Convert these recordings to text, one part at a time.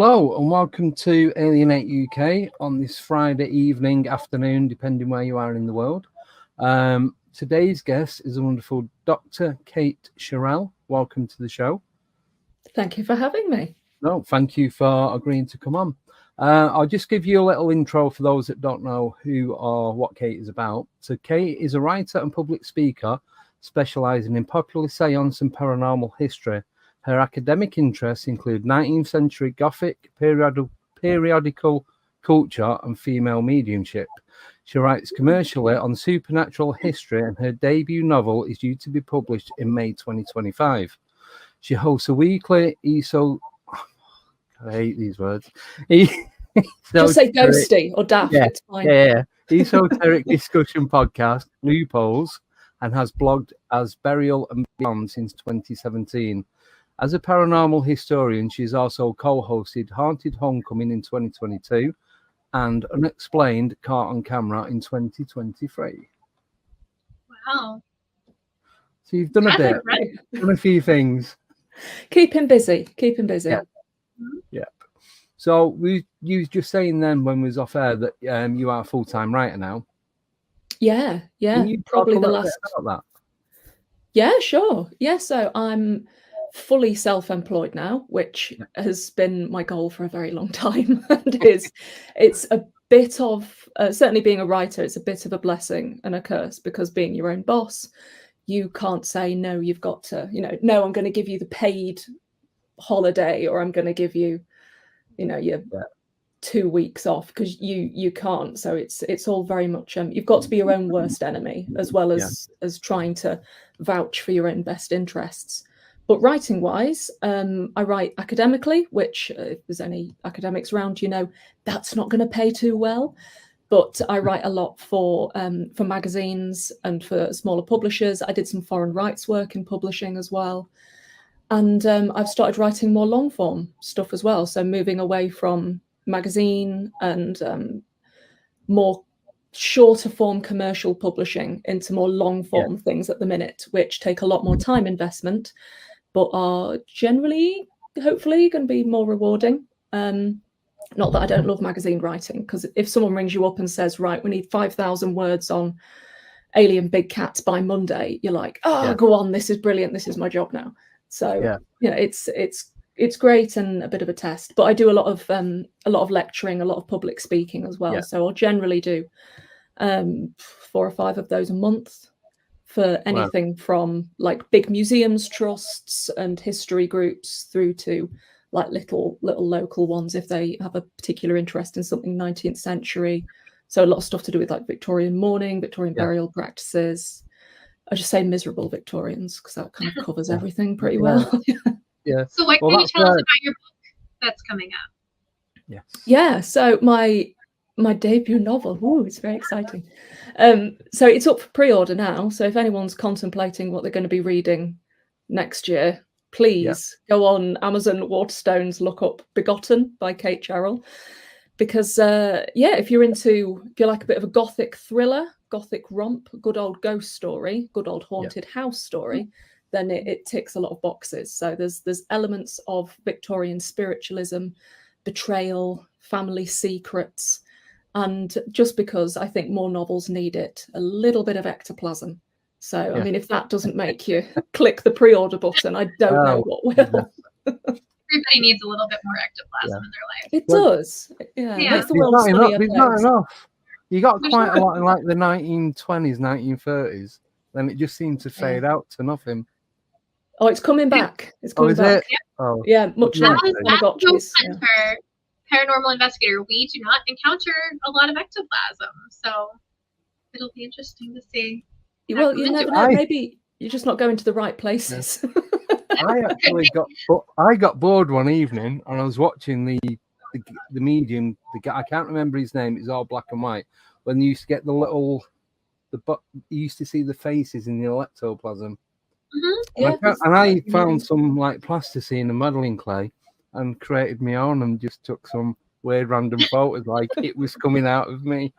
Hello and welcome to ALIEN8UK on this Friday evening, afternoon, depending where you are in the world. Today's guest is a wonderful Dr. Kate Cherrell. Welcome to the show. Thank you for having me. No, thank you for agreeing to come on. I'll just give you a little intro for those that don't know who or what Kate is about. So Kate is a writer and public speaker specialising in popular séance and paranormal history. Her academic interests include 19th century Gothic, periodical culture and female mediumship. She writes commercially on supernatural history and her debut novel is due to be published in May 2025. She hosts a weekly I hate these words. Just say ghosty or daft, it's fine. Yeah. Esoteric discussion podcast, Loopholes, and has blogged as Burial and Beyond since 2017. As a paranormal historian, she's also co-hosted Haunted Homecoming in 2022 and Unexplained Caught on Camera in 2023. Wow. So you've done a bit, done a few things. Keep him busy. Yeah. Yeah. So you just saying then when we was off air that you are a full-time writer now. Yeah. Can you Probably talk a the little last. bit about that? Yeah, sure. Yeah, so I'm fully self-employed now, which has been my goal for a very long time. And it's a bit of certainly being a writer, it's a bit of a blessing and a curse, because being your own boss, you can't say no. You've got to, no, I'm going to give you the paid holiday, or I'm going to give you, your 2 weeks off, because you can't. So it's all very much you've got to be your own worst enemy, as well as trying to vouch for your own best interests. But writing wise, I write academically, which if there's any academics around, that's not going to pay too well. But I write a lot for magazines and for smaller publishers. I did some foreign rights work in publishing as well. And I've started writing more long form stuff as well. So moving away from magazine and more shorter form commercial publishing into more long form things at the minute, which take a lot more time investment, but are generally, hopefully, going to be more rewarding. Not that I don't love magazine writing, because if someone rings you up and says, right, we need 5,000 words on alien big cats by Monday, you're like, go on, this is brilliant, this is my job now. So it's great and a bit of a test. But I do a lot of lecturing, a lot of public speaking as well. So I'll generally do 4 or 5 of those a month for anything from like big museums, trusts and history groups through to like little local ones if they have a particular interest in something 19th century. So a lot of stuff to do with like Victorian mourning, Victorian burial practices. I just say miserable Victorians because that kind of covers everything pretty well. So what can you tell us about your book that's coming up? Yeah, so my debut novel, it's very exciting. So it's up for pre-order now. So if anyone's contemplating what they're going to be reading next year, please go on Amazon Waterstones, look up Begotten by Kate Cherrell. Because if you're like a bit of a gothic thriller, gothic romp, good old ghost story, good old haunted house story, then it ticks a lot of boxes. So there's elements of Victorian spiritualism, betrayal, family secrets, and just because I think more novels need it, a little bit of ectoplasm. So I mean, if that doesn't make you click the pre-order button, I don't know what will. Everybody needs a little bit more ectoplasm in their life. It does. Makes the world there's not enough. You got quite a lot in like the 1920s, 1930s. Then it just seemed to fade out to nothing. Oh, it's coming back. It's coming back. Much like Ghost Hunter, Paranormal Investigator, we do not encounter a lot of ectoplasm, so it'll be interesting to see. Well, you never know. Maybe you're just not going to the right places. I got bored one evening and I was watching the medium. The guy, I can't remember his name. It's all black and white. When you used to get you used to see the faces in the ectoplasm. And I found some like plasticine and modeling clay and created my own and just took some weird random photos like it was coming out of me.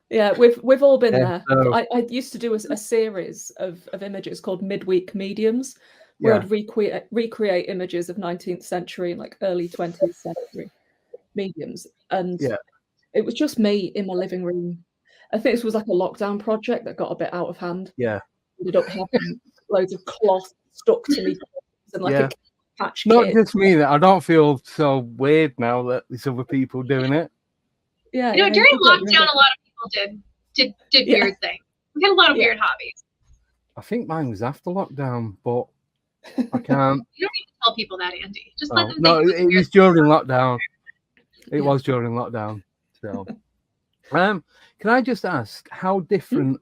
Yeah, we've all been there. So I used to do a series of images called midweek mediums, where I'd recreate images of 19th century and like early 20th century mediums. And it was just me in my living room. I think this was like a lockdown project that got a bit out of hand. Yeah. Ended up having loads of cloth stuck to me and like a patch Not kit. just me, that I don't feel so weird now that there's other people doing it. Yeah. You know, during lockdown, a lot of people did weird things. We had a lot of weird hobbies. I think mine was after lockdown, but I can't. You don't need to tell people that, Andy. Just let them think. No, it was during lockdown. It was during lockdown. So, can I just ask how different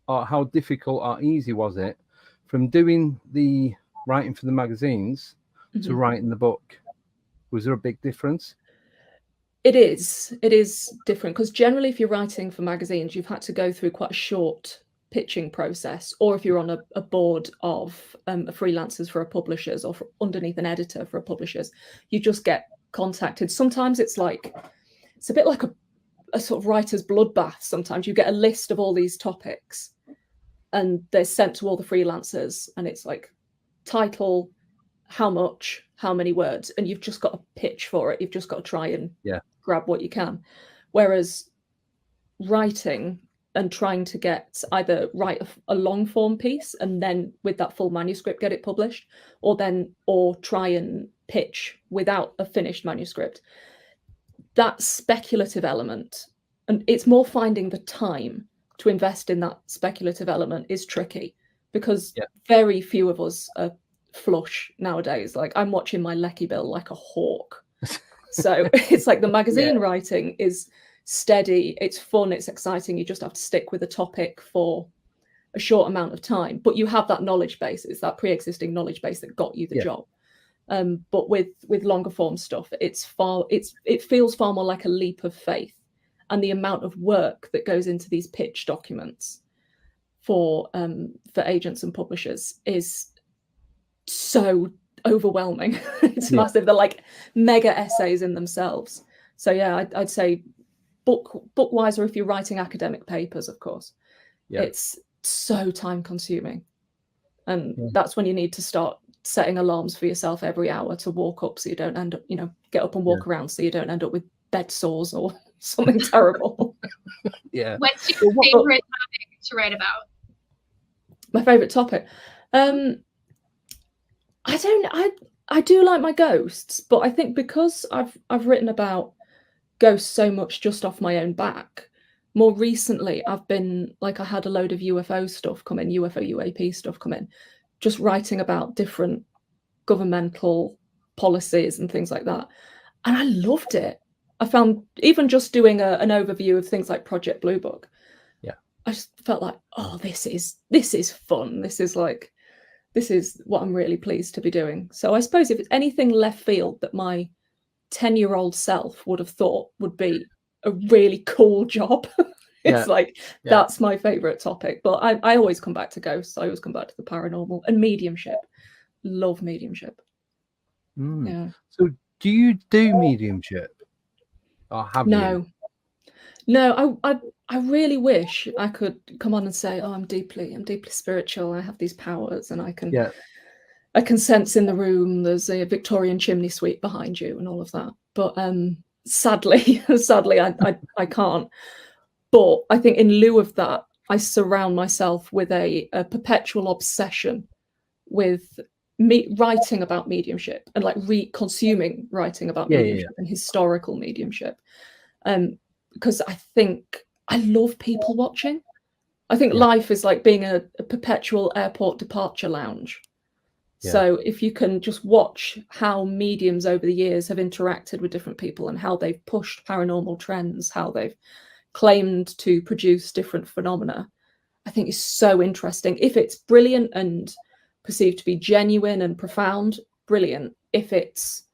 or how difficult or easy was it from doing the writing for the magazines to writing the book? Was there a big difference? It is different because generally if you're writing for magazines, you've had to go through quite a short pitching process, or if you're on a board of freelancers for a publishers or underneath an editor for a publishers, you just get contacted. Sometimes it's a bit like a sort of writer's bloodbath. Sometimes you get a list of all these topics and they're sent to all the freelancers, and it's like title, how much, how many words, and you've just got to pitch for it. You've just got to try and grab what you can. Whereas writing and trying to get either write a long form piece and then with that full manuscript get it published, or try and pitch without a finished manuscript, that speculative element, and it's more finding the time to invest in that speculative element is tricky, because very few of us are flush nowadays. Like, I'm watching my Lecky bill like a hawk. So it's like the magazine writing is steady, it's fun, it's exciting. You just have to stick with a topic for a short amount of time, but you have that knowledge base. It's that pre-existing knowledge base that got you the job. But with longer form stuff, it feels far more like a leap of faith, and the amount of work that goes into these pitch documents for agents and publishers is so overwhelming. It's massive. They're like mega essays in themselves. So yeah, I'd say book-wise, or if you're writing academic papers, of course, it's so time consuming, and that's when you need to start setting alarms for yourself every hour to walk up, so you don't end up, get up and walk around, so you don't end up with bed sores or something terrible. What's your favorite topic to write about? My favorite topic, I do like my ghosts, but I think because I've written about ghosts so much just off my own back, more recently I've been like, I had a load of UFO stuff come in, UAP stuff come in, just writing about different governmental policies and things like that, and I loved it. I found even just doing an overview of things like Project Blue Book, I just felt like, oh, this is fun. This is what I'm really pleased to be doing. So I suppose if it's anything left field that my 10-year-old self would have thought would be a really cool job, it's that's my favorite topic. But I always come back to ghosts. I always come back to the paranormal and mediumship. Love mediumship. So do you do mediumship, or have you? No, I really wish I could come on and say, oh, I'm deeply spiritual, I have these powers, and I can sense in the room there's a Victorian chimney sweep behind you and all of that. But sadly I can't. But I think in lieu of that, I surround myself with a perpetual obsession with writing about mediumship, and like consuming writing about mediumship and historical mediumship. Because I think I love people watching. I think life is like being a perpetual airport departure lounge. So if you can just watch how mediums over the years have interacted with different people and how they've pushed paranormal trends, how they've claimed to produce different phenomena, I think is so interesting. If it's brilliant and perceived to be genuine and profound, brilliant. If it's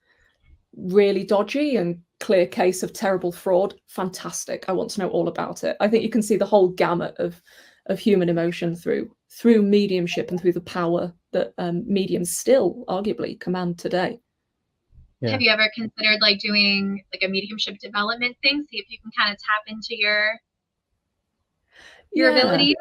really dodgy and clear case of terrible fraud, fantastic. I want to know all about it. I think you can see the whole gamut of human emotion through mediumship and through the power that mediums still arguably command today. Have you ever considered like doing like a mediumship development thing, see if you can kind of tap into your abilities?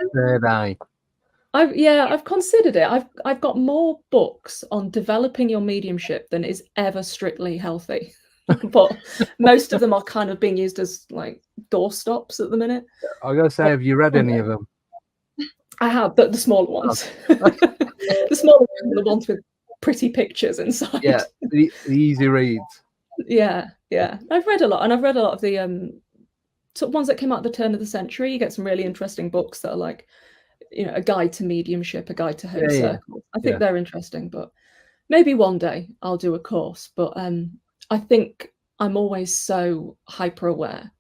I've considered it. I've got more books on developing your mediumship than is ever strictly healthy. But most of them are kind of being used as like doorstops at the minute. I gotta say, have you read any of them? I have, the smaller ones. The smaller ones are the ones with pretty pictures inside. Yeah, the easy reads. Yeah. I've read a lot, and I've read a lot of the sort of ones that came out at the turn of the century. You get some really interesting books that are like, you know, a guide to mediumship, a guide to home circles. I think they're interesting, but maybe one day I'll do a course. But I think I'm always so hyper aware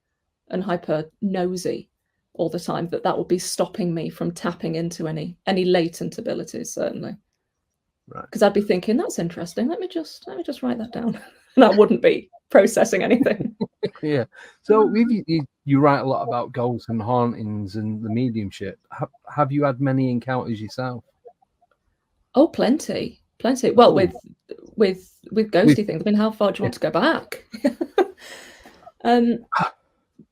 and hyper nosy all the time that will be stopping me from tapping into any latent abilities, certainly. Right. Because I'd be thinking, that's interesting. Let me just write that down. And I wouldn't be processing anything. Yeah. So you write a lot about ghosts and hauntings and the mediumship. Have you had many encounters yourself? Oh, plenty. Well, with ghosty things. I mean, how far do you want to go back?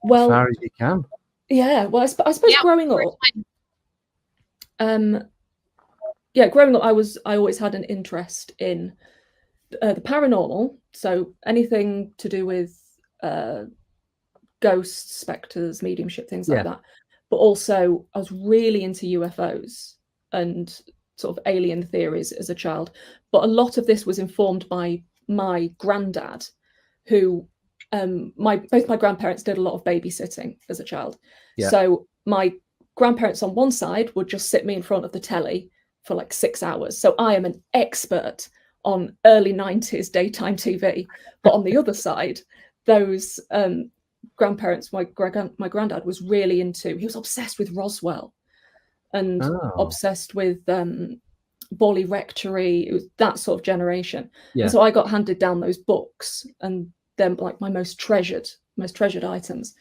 Well, as far as you can. Yeah. Well, I suppose growing up. Growing up, I always had an interest in the paranormal. So anything to do with ghosts, specters, mediumship, things like that. But also, I was really into UFOs and sort of alien theories as a child. But a lot of this was informed by my granddad, who both my grandparents did a lot of babysitting as a child. Yeah. So my grandparents on one side would just sit me in front of the telly for like 6 hours. So I am an expert on early 90s daytime TV. But on the other side, those grandparents, my granddad was really into, he was obsessed with Roswell and obsessed with Borley Rectory. It was that sort of generation. Yeah. And so I got handed down those books, and they're like my most treasured items.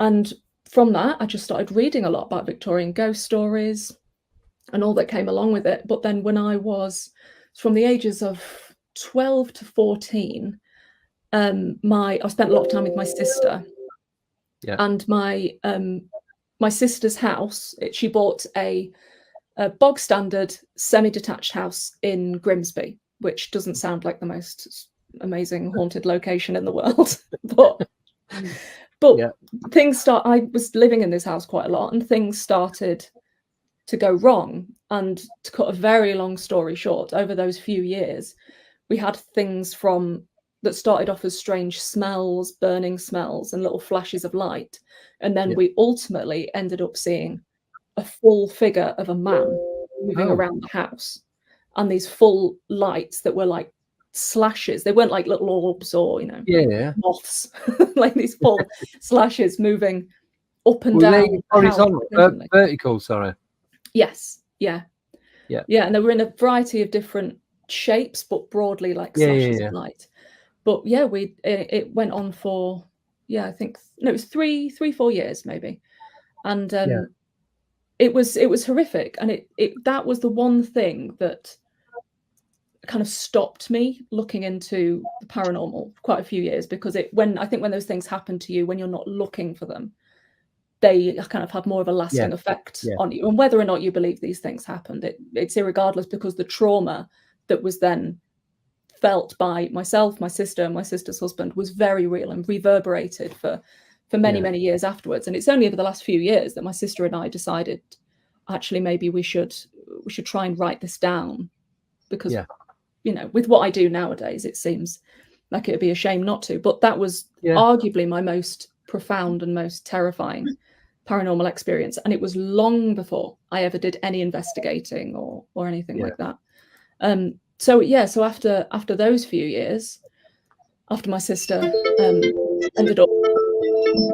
And from that, I just started reading a lot about Victorian ghost stories and all that came along with it. But then when I was from the ages of 12 to 14, I spent a lot of time with my sister. Yeah. And my sister's house, she bought a bog standard semi-detached house in Grimsby, which doesn't sound like the most amazing haunted location in the world. but yeah. I was living in this house quite a lot, and things started to go wrong. And to cut a very long story short, over those few years, we had things that started off as strange smells, burning smells, and little flashes of light. And then we ultimately ended up seeing a full figure of a man moving around the house. And these full lights that were like slashes. They weren't like little orbs or, moths. Like these full slashes moving up and down. Horizontal, vertical, sorry. Yes. Yeah. And they were in a variety of different shapes, but broadly like slashes of light. But yeah, it went on for I think it was 4 years maybe, and it was horrific, and that was the one thing that kind of stopped me looking into the paranormal for quite a few years, because when those things happen to you when you're not looking for them, they kind of have more of a lasting effect on you. And whether or not you believe these things happened, it's irregardless, because the trauma that was then felt by myself, my sister, and my sister's husband was very real and reverberated for many years afterwards. And it's only over the last few years that my sister and I decided, actually, maybe we should try and write this down, because with what I do nowadays, it seems like it'd be a shame not to. But that was arguably my most profound and most terrifying paranormal experience, and it was long before I ever did any investigating or anything like that. So after those few years, after my sister ended up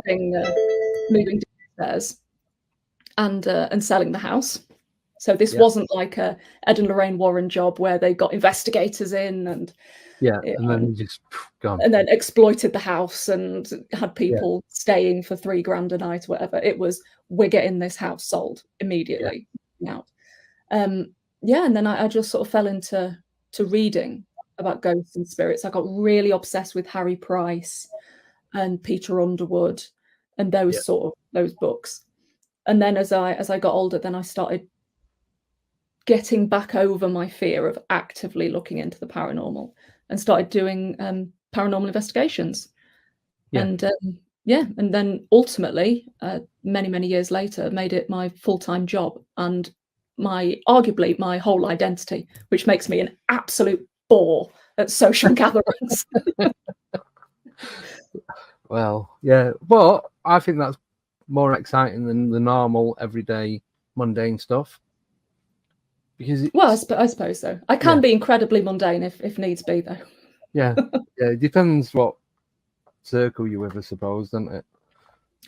moving downstairs and selling the house. So this wasn't like a Ed and Lorraine Warren job where they got investigators in and then just gone and then exploited the house and had people staying for $3,000 a night or whatever. It was, we're getting this house sold immediately now. And then I just sort of fell into reading about ghosts and spirits. I got really obsessed with Harry Price and Peter Underwood and those books. And then as I got older, then I started getting back over my fear of actively looking into the paranormal, and started doing paranormal investigations. Yeah. And and then ultimately, many years later, made it my full-time job and arguably my whole identity, which makes me an absolute bore at social gatherings. Well, yeah, but I think that's more exciting than the normal, everyday, mundane stuff. Because well, I suppose so. I can be incredibly mundane if needs be, though. Yeah, it depends what circle you're with, I suppose, doesn't it?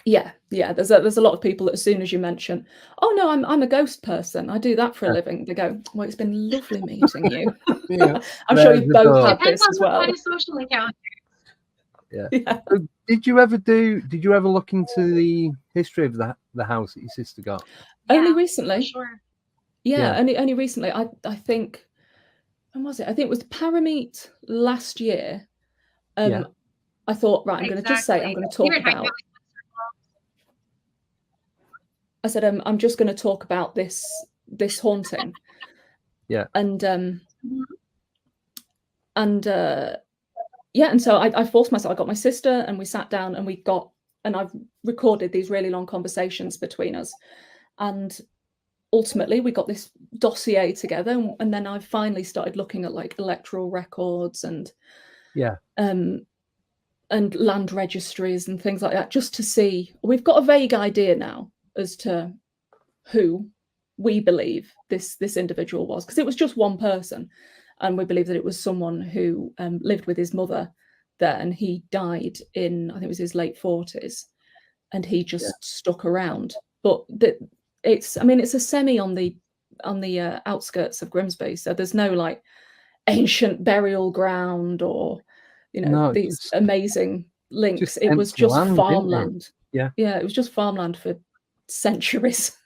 Yeah. There's a lot of people that as soon as you mention, oh no, I'm a ghost person, I do that for a living, they go, well, it's been lovely meeting you. I'm sure you both had this as well. Kind of social encounter. Yeah. So did you ever look into the history of the house that your sister got? Only recently. Sure. Yeah. Only recently. I think, when was it? I think it was Parameet last year. I thought, right, I'm going to just say, I'm going to talk about. I said, I'm just going to talk about this haunting. Yeah. And so I forced myself. I got my sister, and we sat down, and I've recorded these really long conversations between us, and ultimately we got this dossier together, and then I finally started looking at like electoral records and land registries and things like that, just to see. We've got a vague idea now as to who we believe this individual was, because it was just one person, and we believe that it was someone who lived with his mother there, and he died in, I think it was his late 40s, and he just stuck around. But it's a semi on the outskirts of Grimsby, so there's no like ancient burial ground or these amazing links. It was just farmland. It was just farmland for centuries.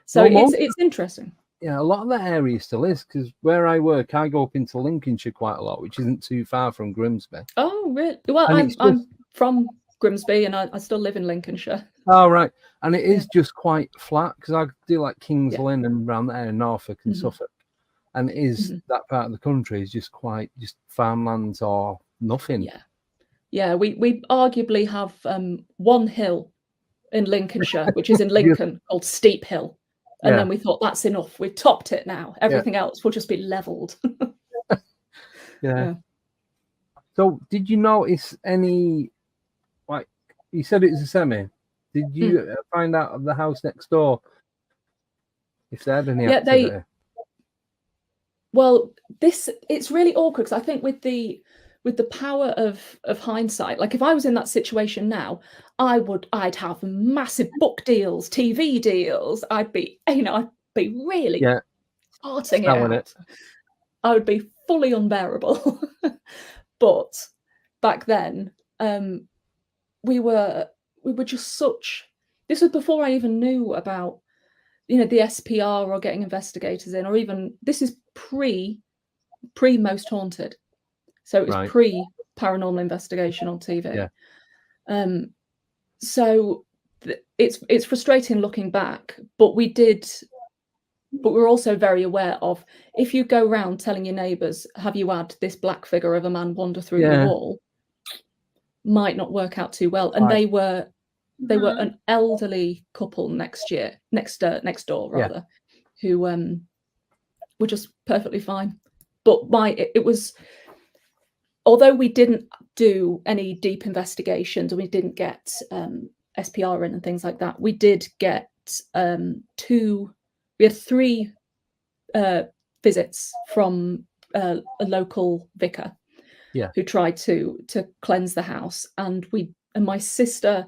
So it's interesting. Yeah, a lot of that area still is, because where I work, I go up into Lincolnshire quite a lot, which isn't too far from Grimsby. Oh, really? Well, I'm from Grimsby, and I still live in Lincolnshire. Oh, right. And it is just quite flat, because I do like Kings Lynn and around there, Norfolk and Suffolk. And it is that part of the country is just farmlands or nothing. Yeah. We arguably have one hill in Lincolnshire, which is in Lincoln, called Steep Hill. And then we thought, that's enough. We've topped it now. Everything else will just be leveled. So did you notice any, like you said it was a semi, did you find out of the house next door if they had any activity? Well, it's really awkward, because I think with the power of hindsight, like if I was in that situation now, I'd have massive book deals, TV deals. I'd be really farting it out. I would be fully unbearable. But back then, we were just such. This was before I even knew about the SPR or getting investigators in, or even this is pre Most Haunted. So it was pre Paranormal Investigation on TV. So it's frustrating looking back, but we're also very aware of, if you go around telling your neighbours, have you had this black figure of a man wander through the wall, might not work out too well. And they were an elderly couple next door rather, who were just perfectly fine. But it was, although we didn't do any deep investigations and we didn't get SPR in and things like that, we did get we had 3 visits from a local vicar who tried to cleanse the house. And my sister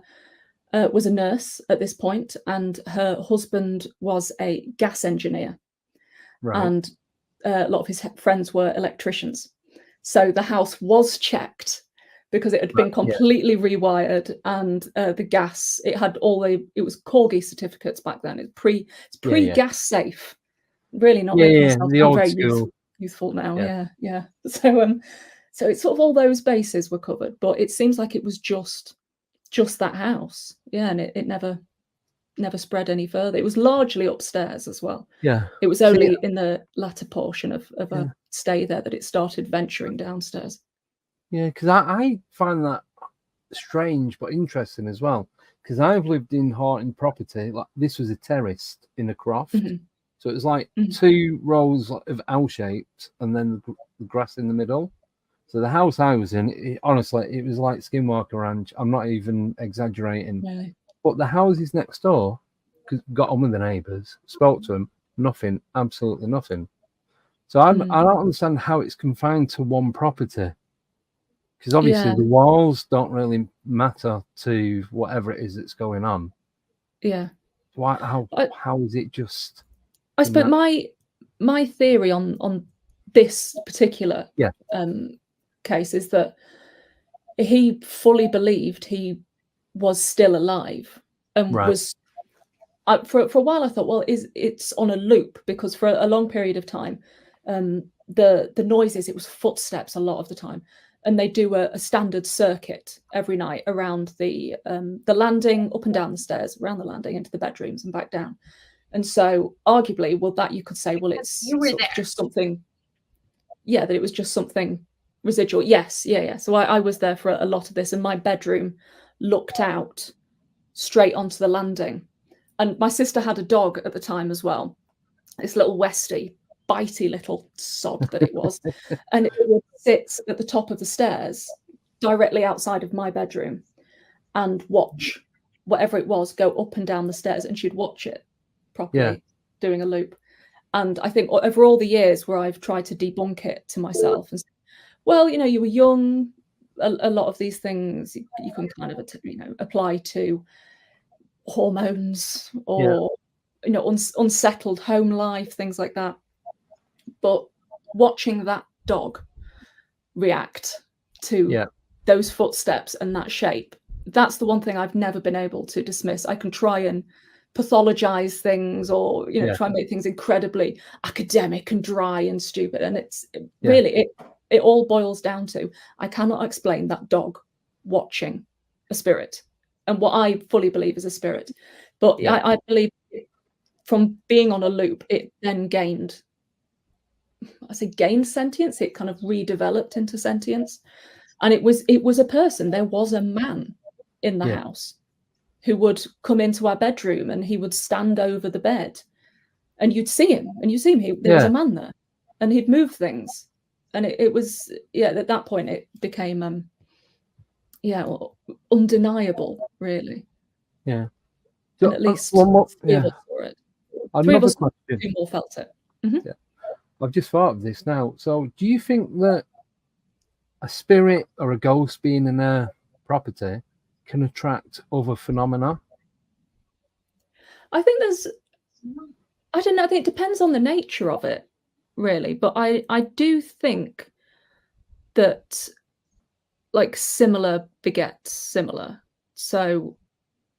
was a nurse at this point, and her husband was a gas engineer. And a lot of his friends were electricians. So the house was checked, because it had been completely rewired, and the gas, it was Corgi certificates back then. It's pre gas safe. Really not making myself sound very youthful now. Yeah. So it's sort of all those bases were covered, but it seems like it was just that house. Yeah, and it never never spread any further. It was largely upstairs as well. Yeah. It was only in the latter portion of a stay there that it started venturing downstairs. Yeah, because I find that strange but interesting as well. Because I've lived in haunted property. Like this was a terrace in a croft. So it was like 2 rows of L-shaped and then the grass in the middle. So the house I was in, honestly, it was like Skinwalker Ranch. I'm not even exaggerating. Really? But the houses next door, got on with the neighbours, spoke to them, nothing, absolutely nothing. So I don't understand how it's confined to one property. Because obviously the walls don't really matter to whatever it is that's going on. Yeah. Why? How is it just? I suppose my theory on this particular case is that he fully believed he was still alive and was. For a while, I thought, well, it's on a loop because for a long period of time, the noises, it was footsteps a lot of the time, and they do a standard circuit every night around the landing, up and down the stairs, around the landing into the bedrooms and back down. And so, arguably, well, that you could say, well, it's just something. Yeah, that it was just something residual. Yes, yeah. So I was there for a lot of this, and my bedroom looked out straight onto the landing. And my sister had a dog at the time as well, this little Westie, bitey little sod that it was. And it would sit at the top of the stairs, directly outside of my bedroom, and watch whatever it was go up and down the stairs. And she'd watch it properly, doing a loop. And I think over all the years where I've tried to debunk it to myself and say, well, you were young, a lot of these things you can kind of apply to hormones or unsettled home life, things like that. But watching that dog react to those footsteps and that shape, that's the one thing I've never been able to dismiss. I can try and pathologize things or try and make things incredibly academic and dry and stupid, and it's really it all boils down to I cannot explain that dog watching a spirit and what I fully believe is a spirit. But I believe from being on a loop, it then gained sentience. It kind of redeveloped into sentience, and it was a person. There was a man in the house who would come into our bedroom, and he would stand over the bed, and you'd see him. There was a man there, and he'd move things, and it was at that point it became undeniable, really. Yeah. And at least one more, three of us saw it. Three of us, two more felt it. Yeah. I've just thought of this now. So do you think that a spirit or a ghost being in a property can attract other phenomena? I think I don't know, I think it depends on the nature of it, really. But I do think that like similar begets similar. So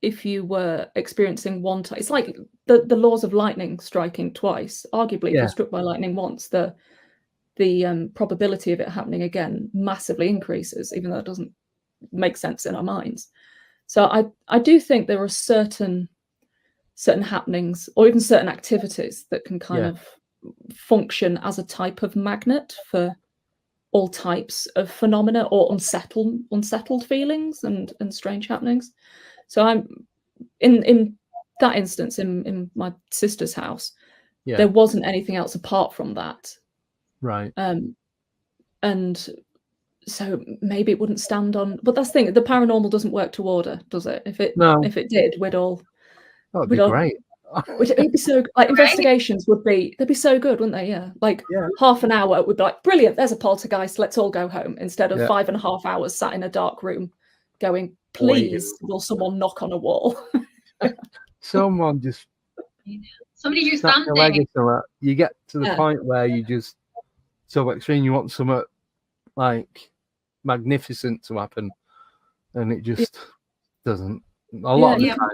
if you were experiencing one time, it's like the laws of lightning striking twice. Arguably, if you're struck by lightning once, the probability of it happening again massively increases, even though it doesn't make sense in our minds. So I do think there are certain happenings or even certain activities that can kind of function as a type of magnet for all types of phenomena or unsettled feelings and strange happenings. So I'm in that instance in my sister's house, there wasn't anything else apart from that. Right. And so maybe it wouldn't stand on, but that's the thing, the paranormal doesn't work to order, does it? If it did, we'd all that'd be great. It'd be so like investigations they'd be so good, wouldn't they? Yeah. Like half an hour would be like, brilliant, there's a poltergeist, let's all go home, instead of 5.5 hours sat in a dark room going, please, will someone knock on a wall? Somebody do something. You get to the point where you just so extreme, you want something like magnificent to happen, and it just doesn't. A lot of the time,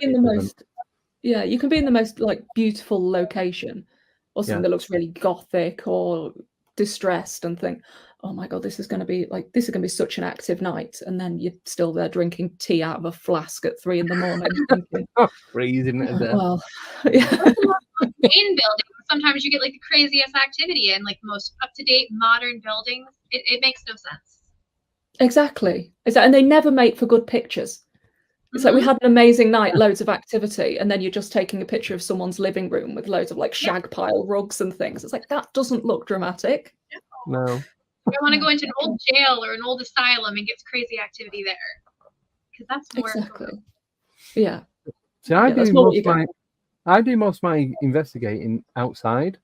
you can be in the most like beautiful location, or something that looks really gothic or distressed and think, oh my God, this is going to be such an active night. And then you're still there drinking tea out of a flask at 3 a.m. thinking, freezing to death. well, yeah. In buildings, sometimes you get like the craziest activity in like the most up-to-date modern buildings. It makes no sense. Exactly. And they never make for good pictures. It's like we had an amazing night, loads of activity, and then you're just taking a picture of someone's living room with loads of like shag pile rugs and things. It's like, that doesn't look dramatic. No. I want to go into an old jail or an old asylum and get crazy activity there, because that's more exactly. Yeah. So I do most of my investigating outside.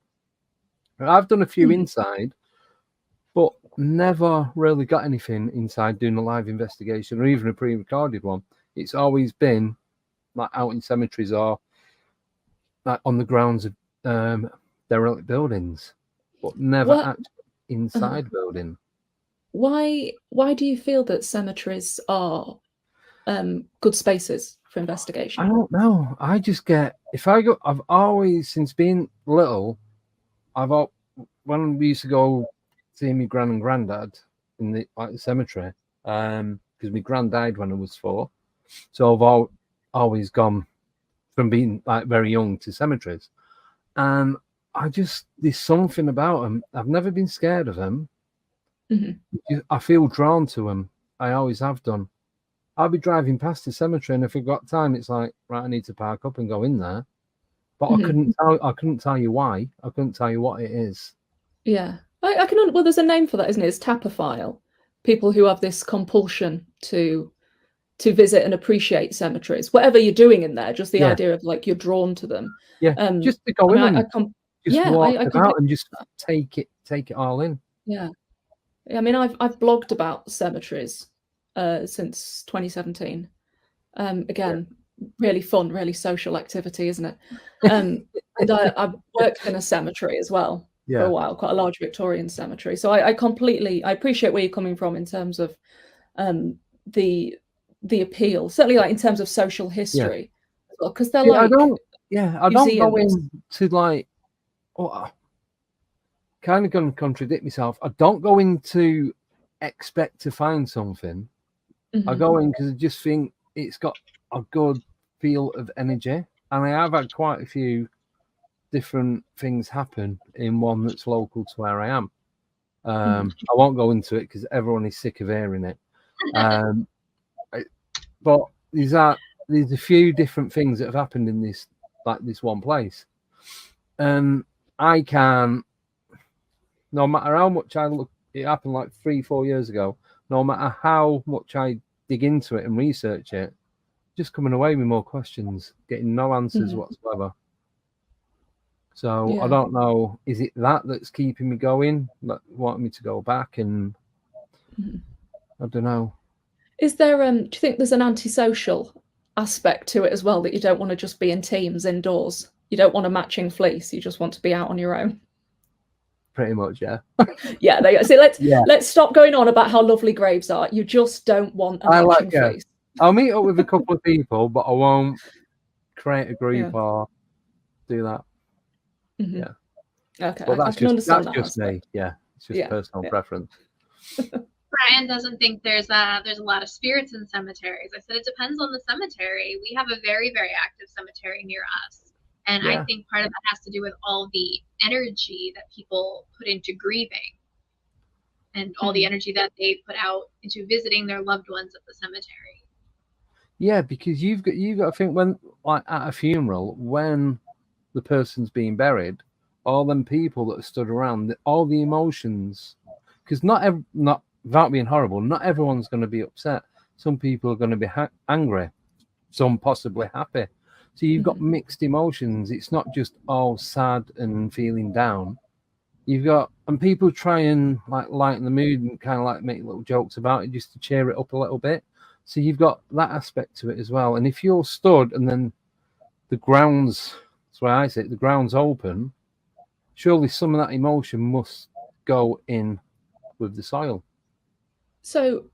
I've done a few inside, but never really got anything inside doing a live investigation or even a pre-recorded one. It's always been like out in cemeteries or like on the grounds of derelict buildings, but never actually inside building. Why do you feel that cemeteries are good spaces for investigation? I don't know. I just get, I've always, since being little, when we used to go see my gran and granddad in the cemetery, because my gran died when I was 4. So I've always gone from being like very young to cemeteries. And there's something about them. I've never been scared of them. I feel drawn to them. I always have done. I'll be driving past the cemetery, and if I've got time, it's like, right, I need to park up and go in there. But I couldn't tell you why. I couldn't tell you what it is. Yeah. I can. Well, there's a name for that, isn't it? It's tapophile. People who have this compulsion to visit and appreciate cemeteries, whatever you're doing in there, just the idea of like you're drawn to them. Yeah, just to go in and walk about and just take it all in. Yeah. I mean, I've blogged about cemeteries since 2017. Again, really fun, really social activity, isn't it? And I worked in a cemetery as well for a while, quite a large Victorian cemetery. So I appreciate where you're coming from in terms of the appeal, certainly like in terms of social history, because they're like, I don't go into like, kind of going to contradict myself. I don't go in to expect to find something. I go in because I just think it's got a good feel of energy, and I have had quite a few different things happen in one that's local to where I am. I won't go into it because everyone is sick of hearing it. But there's a few different things that have happened in this one place. I can, no matter how much I look, it happened like 3-4 years ago. No matter how much I dig into it and research it, just coming away with more questions, getting no answers whatsoever. So I don't know, is it that's keeping me going, wanting me to go back? And I don't know. Is there do you think there's an antisocial aspect to it as well, that you don't want to just be in teams indoors? You don't want a matching fleece, you just want to be out on your own? Pretty much, yeah. Yeah, so let's stop going on about how lovely graves are. You just don't want a matching fleece. I'll meet up with a couple of people, but I won't create a group or do that. Yeah. Okay, but I can understand that. That's just me. Yeah, it's just personal preference. Brian doesn't think there's a lot of spirits in cemeteries. I said it depends on the cemetery. We have a very, very active cemetery near us, and I think part of that has to do with all the energy that people put into grieving, and all the energy that they put out into visiting their loved ones at the cemetery. Yeah, because you've got to think, when like at a funeral, when the person's being buried, all them people that are stood around, all the emotions, because not without being horrible, not everyone's going to be upset. Some people are going to be angry, some possibly happy. So you've got mixed emotions. It's not just all sad and feeling down. You've got, and people try and like lighten the mood and kind of like make little jokes about it just to cheer it up a little bit. So you've got that aspect to it as well. And if you're stood and then the ground's, that's why I say it, the ground's open, surely some of that emotion must go in with the soil. So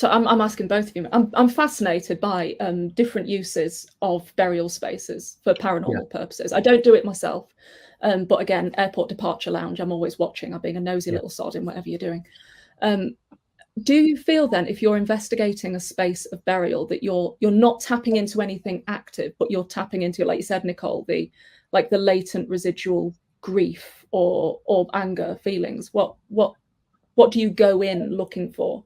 I'm asking both of you. I'm fascinated by different uses of burial spaces for paranormal purposes. I don't do it myself, But again, airport departure lounge, I'm always watching. I'm being a nosy little sod in whatever you're doing. Do you feel then, if you're investigating a space of burial, that you're not tapping into anything active, but you're tapping into, like you said, Nicole, the latent residual grief or anger feelings? What do you go in looking for?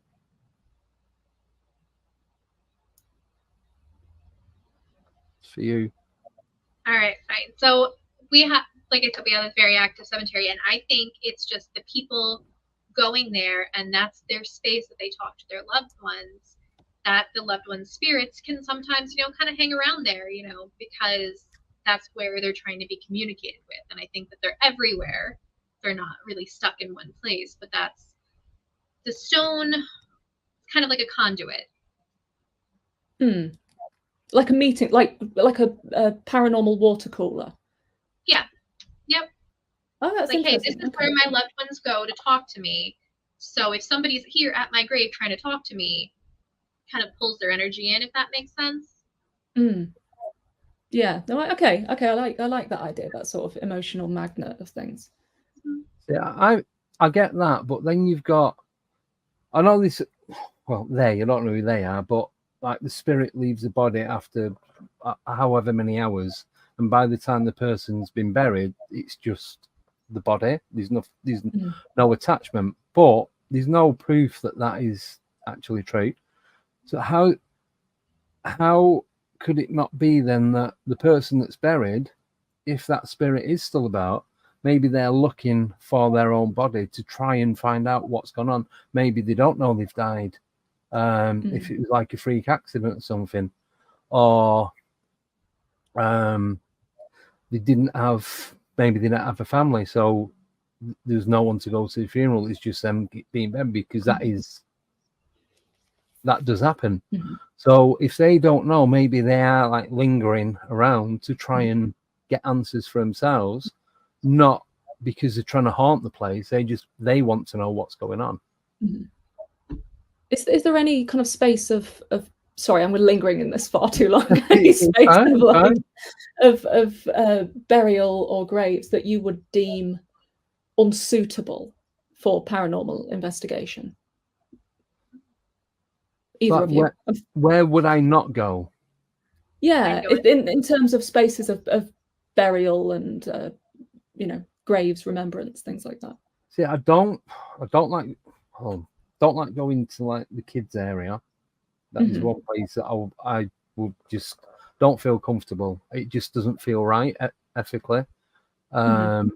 For you. All right, fine. So we have, like I said, we have a very active cemetery, and I think it's just the people going there, and that's their space that they talk to their loved ones, that the loved ones' spirits can sometimes, kind of hang around there, because that's where they're trying to be communicated with. And I think that they're everywhere. They're not really stuck in one place, but that's the stone, kind of like a conduit. Like a meeting, like a paranormal water cooler. Yeah. Yep. Oh, that's like, hey, interesting. this is where my loved ones go to talk to me. So if somebody's here at my grave trying to talk to me, kind of pulls their energy in, if that makes sense. Yeah. Okay. I like that idea. That sort of emotional magnet of things. Yeah, I get that, but then you've got, I know this. Well, I don't know who they are, but like the spirit leaves the body after however many hours, and by the time the person's been buried, it's just the body. There's no attachment, but there's no proof that is actually true. So how could it not be then that the person that's buried, if that spirit is still about, maybe they're looking for their own body to try and find out what's gone on? Maybe they don't know they've died. If it was like a freak accident or something, or they didn't have a family, so there's no one to go to the funeral. It's just them being buried, because that does happen. So if they don't know, maybe they are like lingering around to try and get answers for themselves, not because they're trying to haunt the place. They want to know what's going on. Is there any kind of space of sorry, I'm lingering in this far too long. Space of burial or graves that you would deem unsuitable for paranormal investigation? Either of you. Where would I not go? Yeah, in terms of spaces of burial and graves, remembrance, things like that. See, I don't like going to like the kids area. That is one place that I would just don't feel comfortable. It just doesn't feel right ethically. And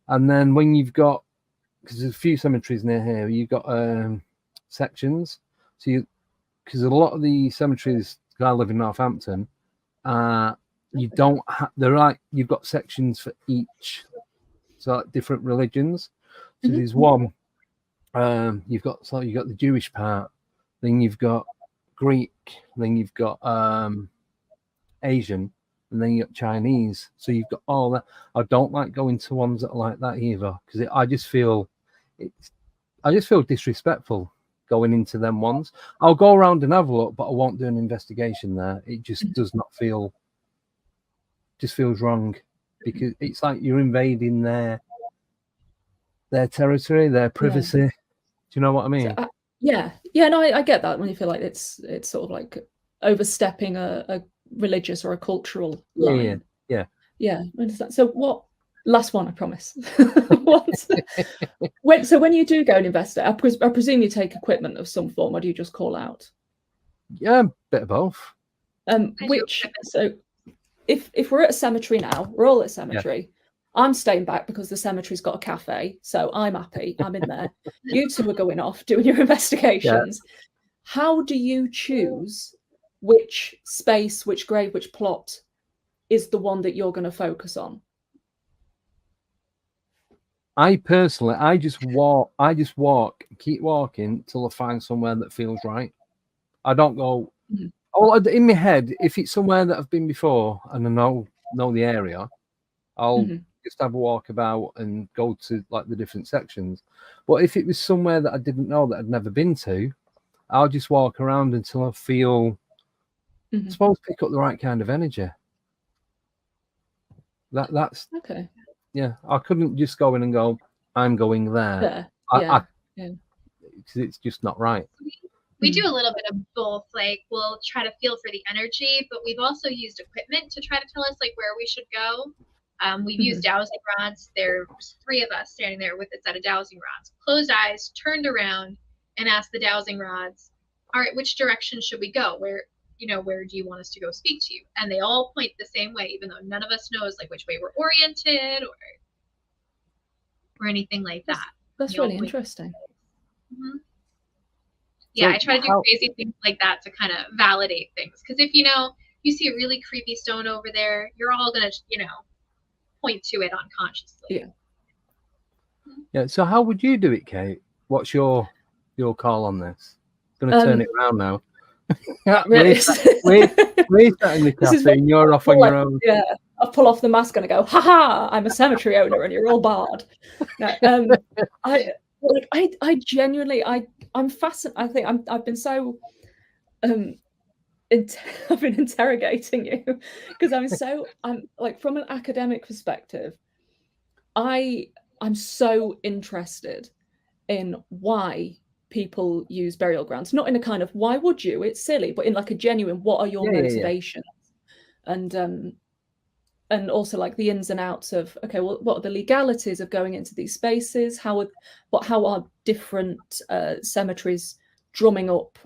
then when you've got, because there's a few cemeteries near here, you've got sections. So because a lot of the cemeteries, I live in Northampton, you don't have, you've got sections for each, so like different religions. So there's one, you've got the Jewish part, then you've got Greek, then you've got Asian, and then you've got Chinese. So you've got all that. I don't like going to ones that are like that either, because I just feel disrespectful going into them ones. I'll go around and have a look, but I won't do an investigation there. It just does not feel, just feels wrong, because it's like you're invading their territory, their privacy. Do you know what I mean? So, no, I get that, when you feel like it's sort of like overstepping a religious or a cultural line. Yeah, I understand. So what, last one, I promise. When you do go and investigate, I presume you take equipment of some form, or do you just call out? Yeah, a bit of both. So if we're at a cemetery now, we're all at a cemetery. I'm staying back because the cemetery's got a cafe, so I'm happy. I'm in there. You two are going off doing your investigations. How do you choose which space, which grave, which plot is the one that you're going to focus on? I personally, I just walk, keep walking till I find somewhere that feels right. I don't go. In my head, if it's somewhere that I've been before and I know the area, I'll just have a walk about and go to like the different sections. But if it was somewhere that I didn't know, that I'd never been to, I'll just walk around until I feel, I suppose, pick up the right kind of energy. That's Okay. yeah. I couldn't just go in and go, I'm going there. There. I Yeah. because it's just not right. We do a little bit of both. Like, we'll try to feel for the energy, but we've also used equipment to try to tell us like where we should go. We've used dowsing rods. There's 3 of us standing there with a set of dowsing rods, closed eyes, turned around, and asked the dowsing rods, "All right, which direction should we go? Where do you want us to go speak to you?" And they all point the same way, even though none of us knows like which way we're oriented or anything like that. That's really interesting. Mm-hmm. Yeah, I try to do crazy things like that to kind of validate things. Because if you see a really creepy stone over there, you're all gonna point to it unconsciously. Yeah. Yeah. So how would you do it, Kate? What's your call on this? Gonna turn it around now. Really? we're sat in the cafe and you're off on your own. Yeah, I'll pull off the mask and I go, "Ha! I'm a cemetery owner, and you're all barred." No, I genuinely, I'm fascinated. I think I've been so, I've been interrogating you because I'm like, from an academic perspective, I'm so interested in why people use burial grounds, not in a kind of why would you, it's silly, but in like a genuine what are your motivations, and also like the ins and outs of, okay, well, what are the legalities of going into these spaces? How are different cemeteries drumming up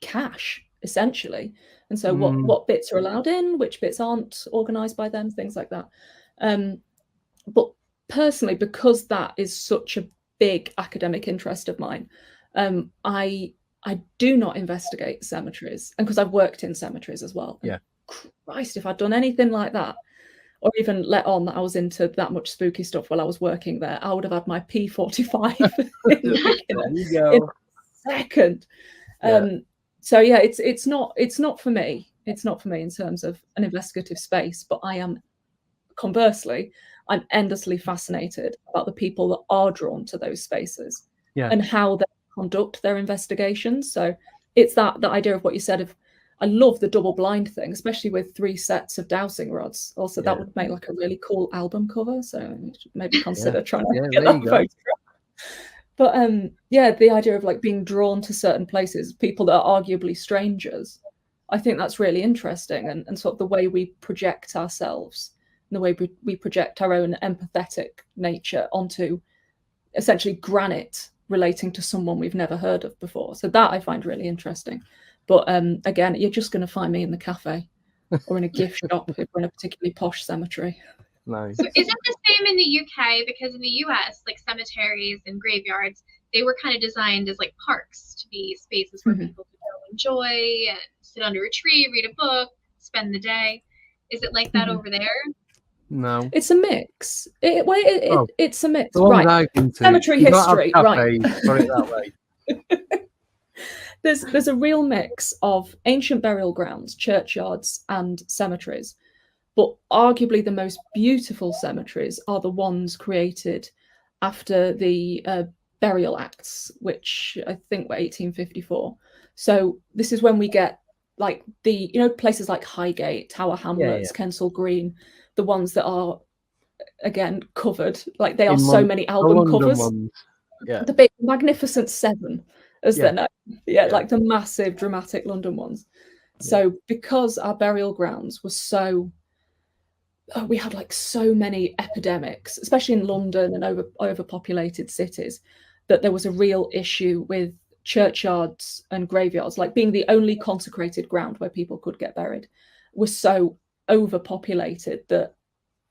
cash essentially? And so what bits are allowed in, which bits aren't organized by them, things like that. But personally, because that is such a big academic interest of mine, I do not investigate cemeteries, and because I've worked in cemeteries as well. Yeah. Christ, if I'd done anything like that, or even let on that I was into that much spooky stuff while I was working there, I would have had my P45 in a second. So yeah, it's not for me. It's not for me in terms of an investigative space, but conversely, I'm endlessly fascinated about the people that are drawn to those spaces and how they conduct their investigations. So it's that idea of what you said of, I love the double blind thing, especially with 3 sets of dowsing rods. Also, that would make like a really cool album cover. So you should maybe consider trying to get that photograph. But the idea of like being drawn to certain places, people that are arguably strangers, I think that's really interesting, and sort of the way we project ourselves, and the way we project our own empathetic nature onto essentially granite relating to someone we've never heard of before. So that I find really interesting. But again, you're just going to find me in the cafe or in a gift shop if we're in a particularly posh cemetery. Nice. So is it the same in the UK? Because in the US, like cemeteries and graveyards, they were kind of designed as like parks to be spaces where people could go enjoy and sit under a tree, read a book, spend the day. Is it like that over there? No, it's a mix. It's a mix. Right. Cemetery history. Right. Put it that way. There's a real mix of ancient burial grounds, churchyards, and cemeteries. But arguably the most beautiful cemeteries are the ones created after the Burial Acts, which I think were 1854. So this is when we get like the, places like Highgate, Tower Hamlets, Kensal Green, the ones that are, again, covered. Like they are so many album covers. The big Magnificent Seven, as they're known. Like the massive dramatic London ones. So because our burial grounds were so, we had like so many epidemics, especially in London and overpopulated cities, that there was a real issue with churchyards and graveyards, like being the only consecrated ground where people could get buried, was so overpopulated that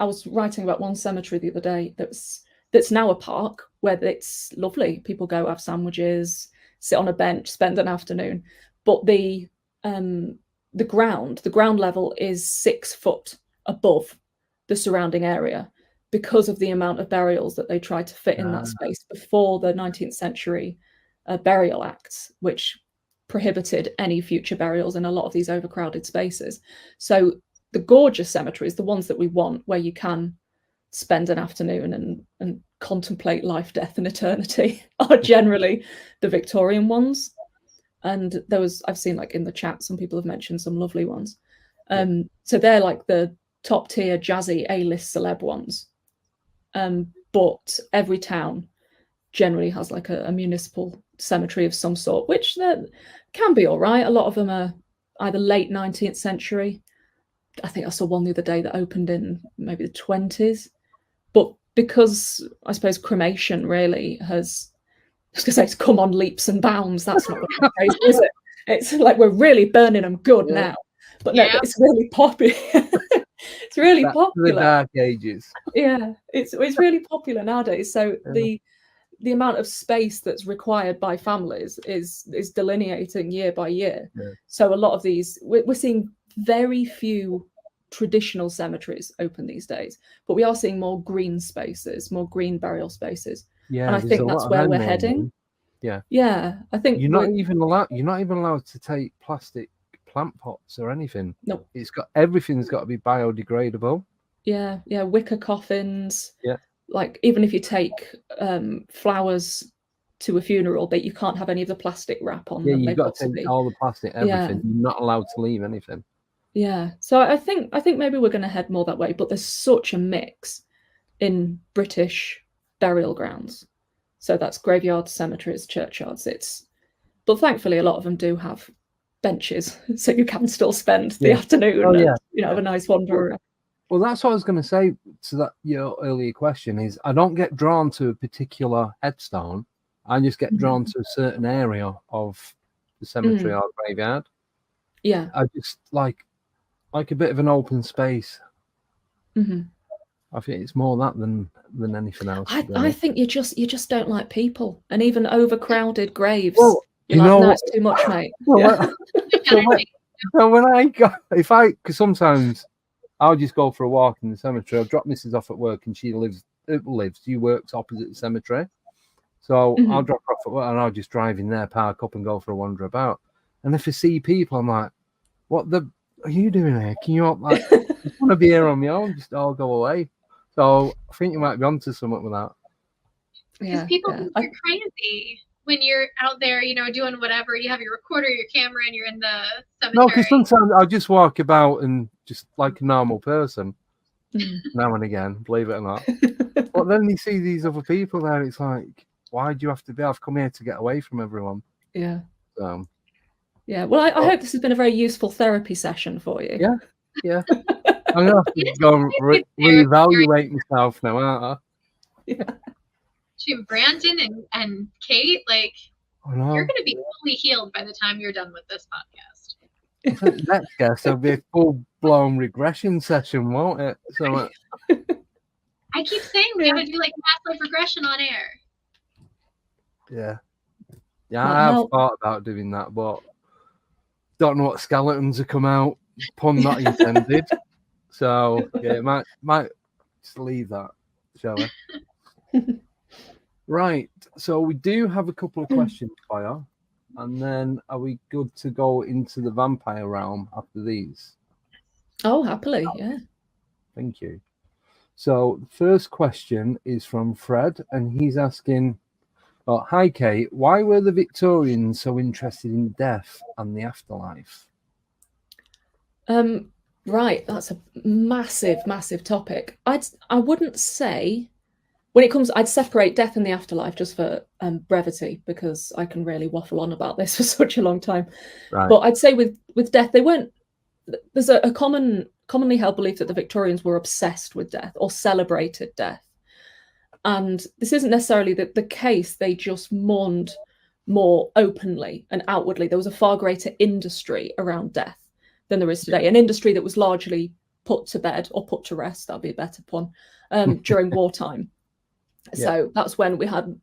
I was writing about one cemetery the other day that's now a park where it's lovely. People go have sandwiches, sit on a bench, spend an afternoon. But the ground level is 6 foot above the surrounding area because of the amount of burials that they tried to fit in that space before the 19th century Burial Acts, which prohibited any future burials in a lot of these overcrowded spaces. So the gorgeous cemeteries, the ones that we want, where you can spend an afternoon and contemplate life, death, and eternity, are generally the Victorian ones. And I've seen like in the chat, some people have mentioned some lovely ones. So they're like the top tier jazzy A-list celeb ones. But every town generally has like a municipal cemetery of some sort, which can be all right. A lot of them are either late 19th century. I think I saw one the other day that opened in maybe the 20s. But because I suppose cremation really has, I was going to say, it's come on leaps and bounds. That's not what it's crazy, is it? It's like we're really burning them good now. But no, but it's really popular. It's really popular. The dark ages. Yeah, it's really popular nowadays. So the amount of space that's required by families is delineating year by year. So a lot of these, we're seeing very few traditional cemeteries open these days, but we are seeing more green spaces, more green burial spaces. Yeah, and I think that's where we're heading. Yeah, I think you're not even allowed to take plastic plant pots or anything. No, everything's got to be biodegradable. Yeah, wicker coffins. Yeah, like even if you take flowers to a funeral, but you can't have any of the plastic wrap on them. You've got to take all the plastic, everything. You're not allowed to leave anything. Yeah, so I think maybe we're going to head more that way, but there's such a mix in British burial grounds. So that's graveyards, cemeteries, churchyards. But thankfully a lot of them do have benches, so you can still spend the afternoon and have a nice wander around. Well, that's what I was going to say to that your earlier question is I don't get drawn to a particular headstone. I just get drawn to a certain area of the cemetery or graveyard. Yeah, I just like a bit of an open space. I think it's more that than anything else. I think you just don't like people, and even overcrowded graves. Well, that's too much, mate. So when I go, because sometimes I'll just go for a walk in the cemetery. I'll drop Mrs. off at work, and she works opposite the cemetery. So I'll drop her off at work, and I'll just drive in there, park up, and go for a wander about. And if I see people, I'm like, "What are you doing here? Can you want to be here on my own? Just all go away." So I think you might be onto something with that. Because people think you're crazy when you're out there, doing whatever. You have your recorder, your camera, and you're in the cemetery. No, because sometimes I'll just walk about and just like a normal person now and again, believe it or not. But then you see these other people there, it's like, why do you have to be? I've come here to get away from everyone. Yeah. Yeah. Well, I hope this has been a very useful therapy session for you. Yeah. I'm gonna have to go and reevaluate myself now, aren't I? Yeah. To Brandon and Kate, you're gonna be fully healed by the time you're done with this podcast. I think next guest will be a full-blown regression session, won't it? So I keep saying we gotta do past life regression on air. Yeah, I have thought about doing that, but don't know what skeletons have come out. Pun not intended. So yeah, might just leave that, shall we? Right. So we do have a couple of questions for you, and then are we good to go into the vampire realm after these? Oh, happily, yeah. Thank you. So the first question is from Fred, and he's asking, "Hi Kate, why were the Victorians so interested in death and the afterlife?" Right, that's a massive topic. I wouldn't say when it comes, I'd separate death and the afterlife just for brevity, because I can really waffle on about this for such a long time. Right. But I'd say with death, there's a commonly held belief that the Victorians were obsessed with death or celebrated death. And this isn't necessarily the case. They just mourned more openly and outwardly. There was a far greater industry around death than there is today. An industry that was largely put to bed or put to rest, that'd be a better pun, during wartime. So that's when we had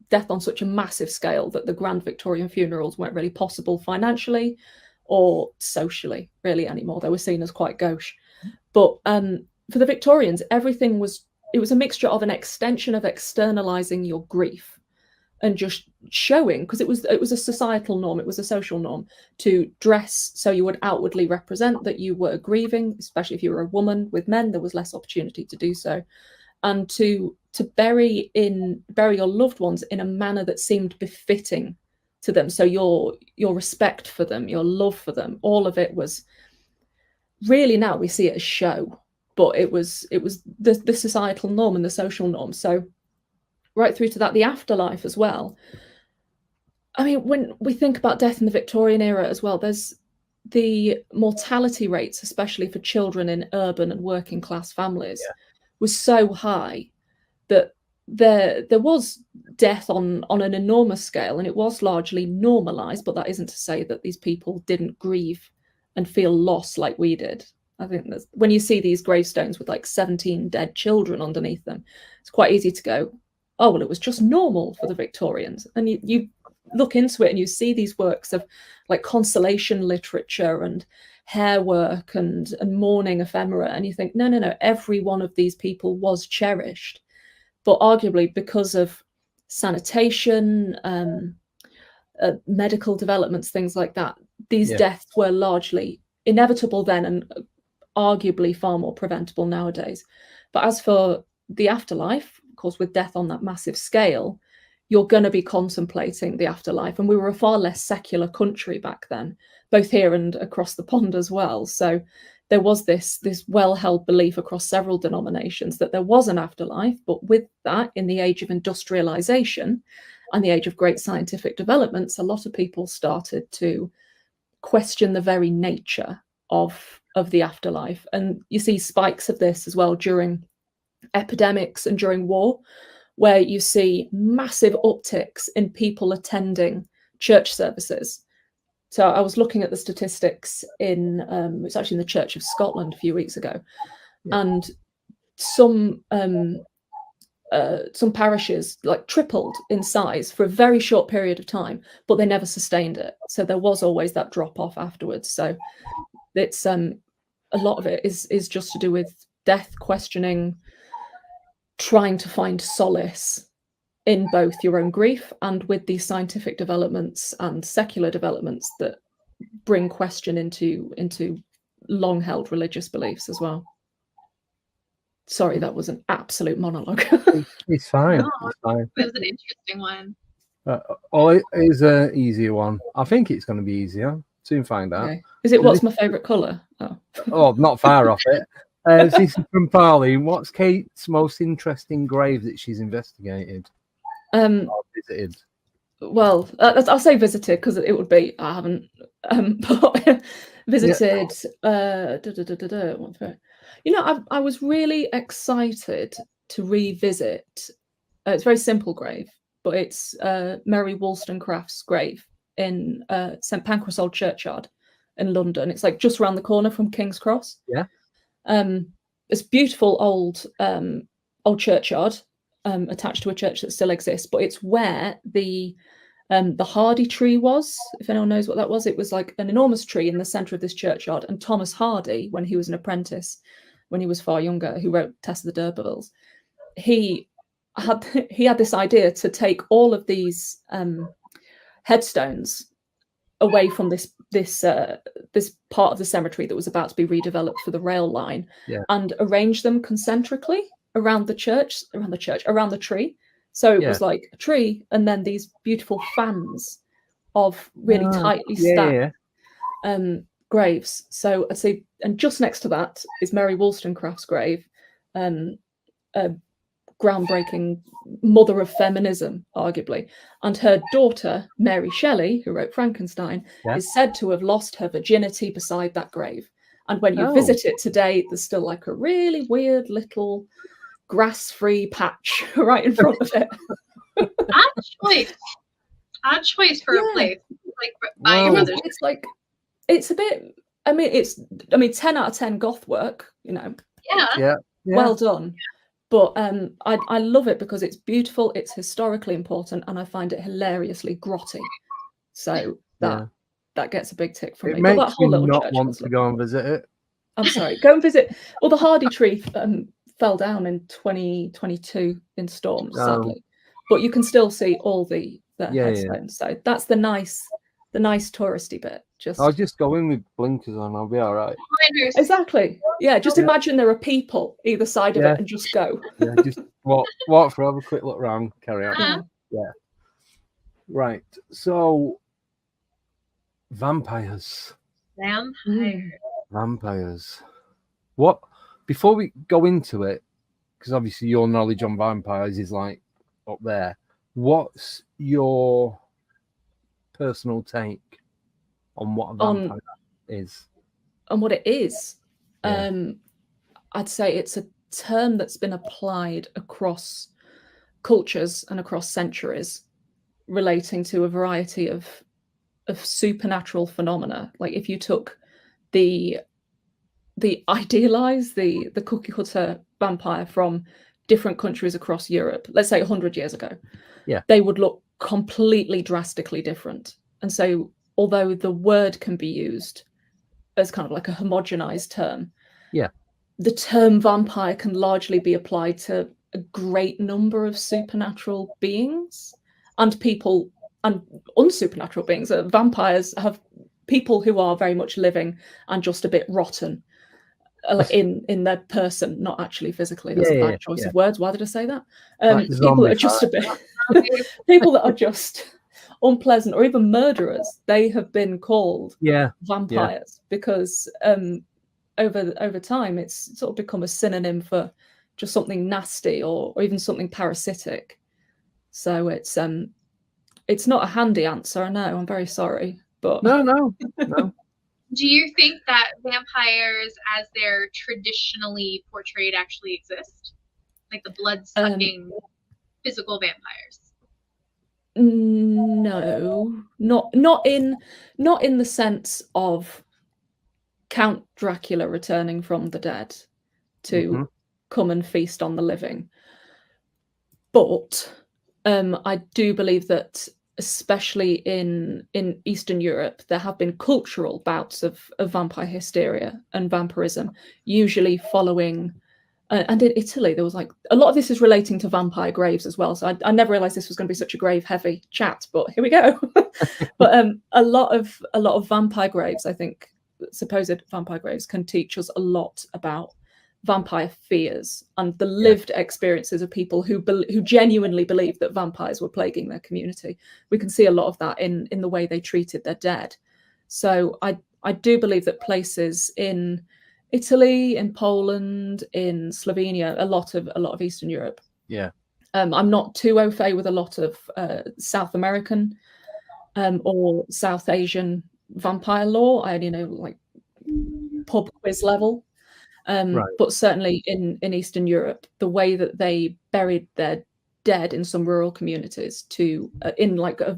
death on such a massive scale that the grand Victorian funerals weren't really possible financially or socially really anymore. They were seen as quite gauche. But for the Victorians, it was a mixture of an extension of externalizing your grief and just showing, because it was a societal norm, it was a social norm to dress so you would outwardly represent that you were grieving, especially if you were a woman. With men, there was less opportunity to do so, and to bury your loved ones in a manner that seemed befitting to them. So your respect for them, your love for them, all of it was really, now we see it as show. but it was the societal norm and the social norm. So right through to that, the afterlife as well. I mean, when we think about death in the Victorian era as well, there's the mortality rates, especially for children in urban and working class families, was so high that there was death on an enormous scale, and it was largely normalized. But that isn't to say that these people didn't grieve and feel loss like we did. I think that's, when you see these gravestones with like 17 dead children underneath them, it's quite easy to go, oh, well, it was just normal for the Victorians. And you look into it and you see these works of like consolation literature and hair work and mourning ephemera, and you think, no, every one of these people was cherished. But arguably, because of sanitation, medical developments, things like that, these deaths were largely inevitable then and arguably far more preventable nowadays. But as for the afterlife, of course, with death on that massive scale, you're going to be contemplating the afterlife. And we were a far less secular country back then, both here and across the pond as well. So there was this well-held belief across several denominations that there was an afterlife. But with that, in the age of industrialization and the age of great scientific developments, a lot of people started to question the very nature of the afterlife. And you see spikes of this as well during epidemics and during war, where you see massive upticks in people attending church services. So I was looking at the statistics in, it's actually in the Church of Scotland a few weeks ago, and some parishes like tripled in size for a very short period of time, but they never sustained it. So there was always that drop off afterwards. So it's a lot of it is just to do with death, questioning, trying to find solace in both your own grief and with these scientific developments and secular developments that bring question into long-held religious beliefs as well. Sorry, that was an absolute monologue. It's fine. No, It's fine. it was an interesting one. It is an easier one. I think it's going to be easier. Soon find out. Okay. Is it what's my favourite colour? Oh, not far off it. This is from Pauline. What's Kate's most interesting grave that she's investigated or visited? Well, I'll say visited because it would be I haven't but visited. You know, I was really excited to revisit. It's a very simple grave, but it's Mary Wollstonecraft's grave in St Pancras Old Churchyard in London. It's like just around the corner from King's Cross. Yeah. It's beautiful old churchyard attached to a church that still exists, but it's where the Hardy tree was. If anyone knows what that was, it was like an enormous tree in the centre of this churchyard. And Thomas Hardy, when he was an apprentice, when he was far younger, who wrote Tess of the D'Urbervilles, he had this idea to take all of these headstones away from this part of the cemetery that was about to be redeveloped for the rail line, and arrange them concentrically around the tree. So it was like a tree and then these beautiful fans of really tightly stacked graves. So I'd say, and just next to that is Mary Wollstonecraft's grave, a groundbreaking mother of feminism, arguably. And her daughter, Mary Shelley, who wrote Frankenstein, is said to have lost her virginity beside that grave. And when you visit it today, there's still like a really weird little grass-free patch right in front of it. Odd choice for a place. Like by your mother's. It's like, it's a bit, I mean 10 out of 10 goth work, you know. Yeah. Well done. But I love it because it's beautiful, it's historically important, and I find it hilariously grotty. So that gets a big tick from me. It makes that whole me little not church want to go and visit it. I'm sorry, go and visit. Well, the Hardy tree fell down in 2022 in storms, sadly. But you can still see all the headstones. So that's the nice touristy bit. I'll just go in with blinkers on, I'll be all right. Exactly. Yeah, just imagine there are people either side of it and just go. Just walk for, have a quick look around, carry on. Right. So vampires. Vampires. What before we go into it, because obviously your knowledge on vampires is like up there, what's your personal take on what a vampire is? And what it is? Yeah. I'd say it's a term that's been applied across cultures and across centuries, relating to a variety of supernatural phenomena. Like if you took the idealized, the cookie cutter vampire from different countries across Europe, let's say 100 years ago, they would look completely drastically different. And so although the word can be used as kind of like a homogenized term, the term vampire can largely be applied to a great number of supernatural beings and people and unsupernatural beings. Vampires have people who are very much living and just a bit rotten in their person, not actually physically. That's a bad choice of words. Why did I say that? People that are just a bit people that are just unpleasant or even murderers, they have been called vampires because over time it's sort of become a synonym for just something nasty or even something parasitic. So it's not a handy answer, I know, I'm very sorry, but no. Do you think that vampires as they're traditionally portrayed actually exist, like the blood-sucking physical vampires? No, not in the sense of Count Dracula returning from the dead to come and feast on the living. But I do believe that, especially in Eastern Europe, there have been cultural bouts of vampire hysteria and vampirism, usually following. And in Italy, there was like a lot of this is relating to vampire graves as well. So I never realized this was going to be such a grave-heavy chat, but here we go. But a lot of vampire graves, I think, supposed vampire graves, can teach us a lot about vampire fears and the lived experiences of people who genuinely believed that vampires were plaguing their community. We can see a lot of that in the way they treated their dead. So I do believe that places in Italy, in Poland, in Slovenia, a lot of Eastern Europe. I'm not too au fait with a lot of South American or South Asian vampire lore. I only know like pub quiz level. But certainly in Eastern Europe, the way that they buried their dead in some rural communities to in like a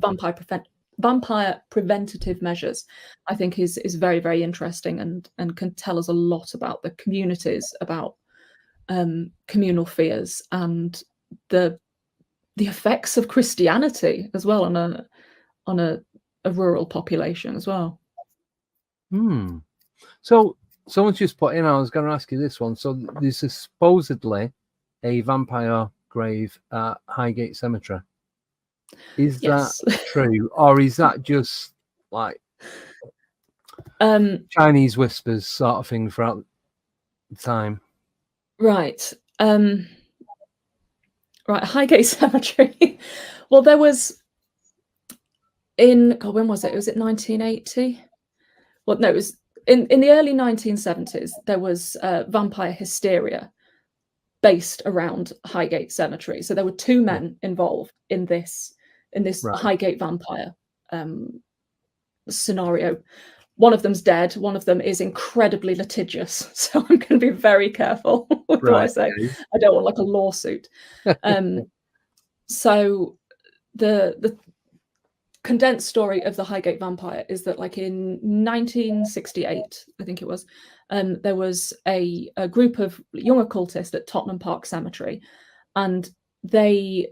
vampire preventative measures, I think is very, very interesting and can tell us a lot about the communities, about communal fears and the effects of Christianity as well on a rural population as well. So someone's just put in, I was going to ask you this one. So there's supposedly a vampire grave at Highgate Cemetery. Is that true? Or is that just like Chinese whispers sort of thing throughout the time? Right. Highgate Cemetery. Well, there was when was it? Was it 1980? Well, no, it was in the early 1970s. There was vampire hysteria based around Highgate Cemetery. So there were two men involved in this Highgate vampire scenario. One of them's dead. One of them is incredibly litigious. So I'm going to be very careful with what I say. I don't want like a lawsuit. So the condensed story of the Highgate vampire is that like in 1968, I think it was, there was a group of young occultists at Tottenham Park Cemetery, and they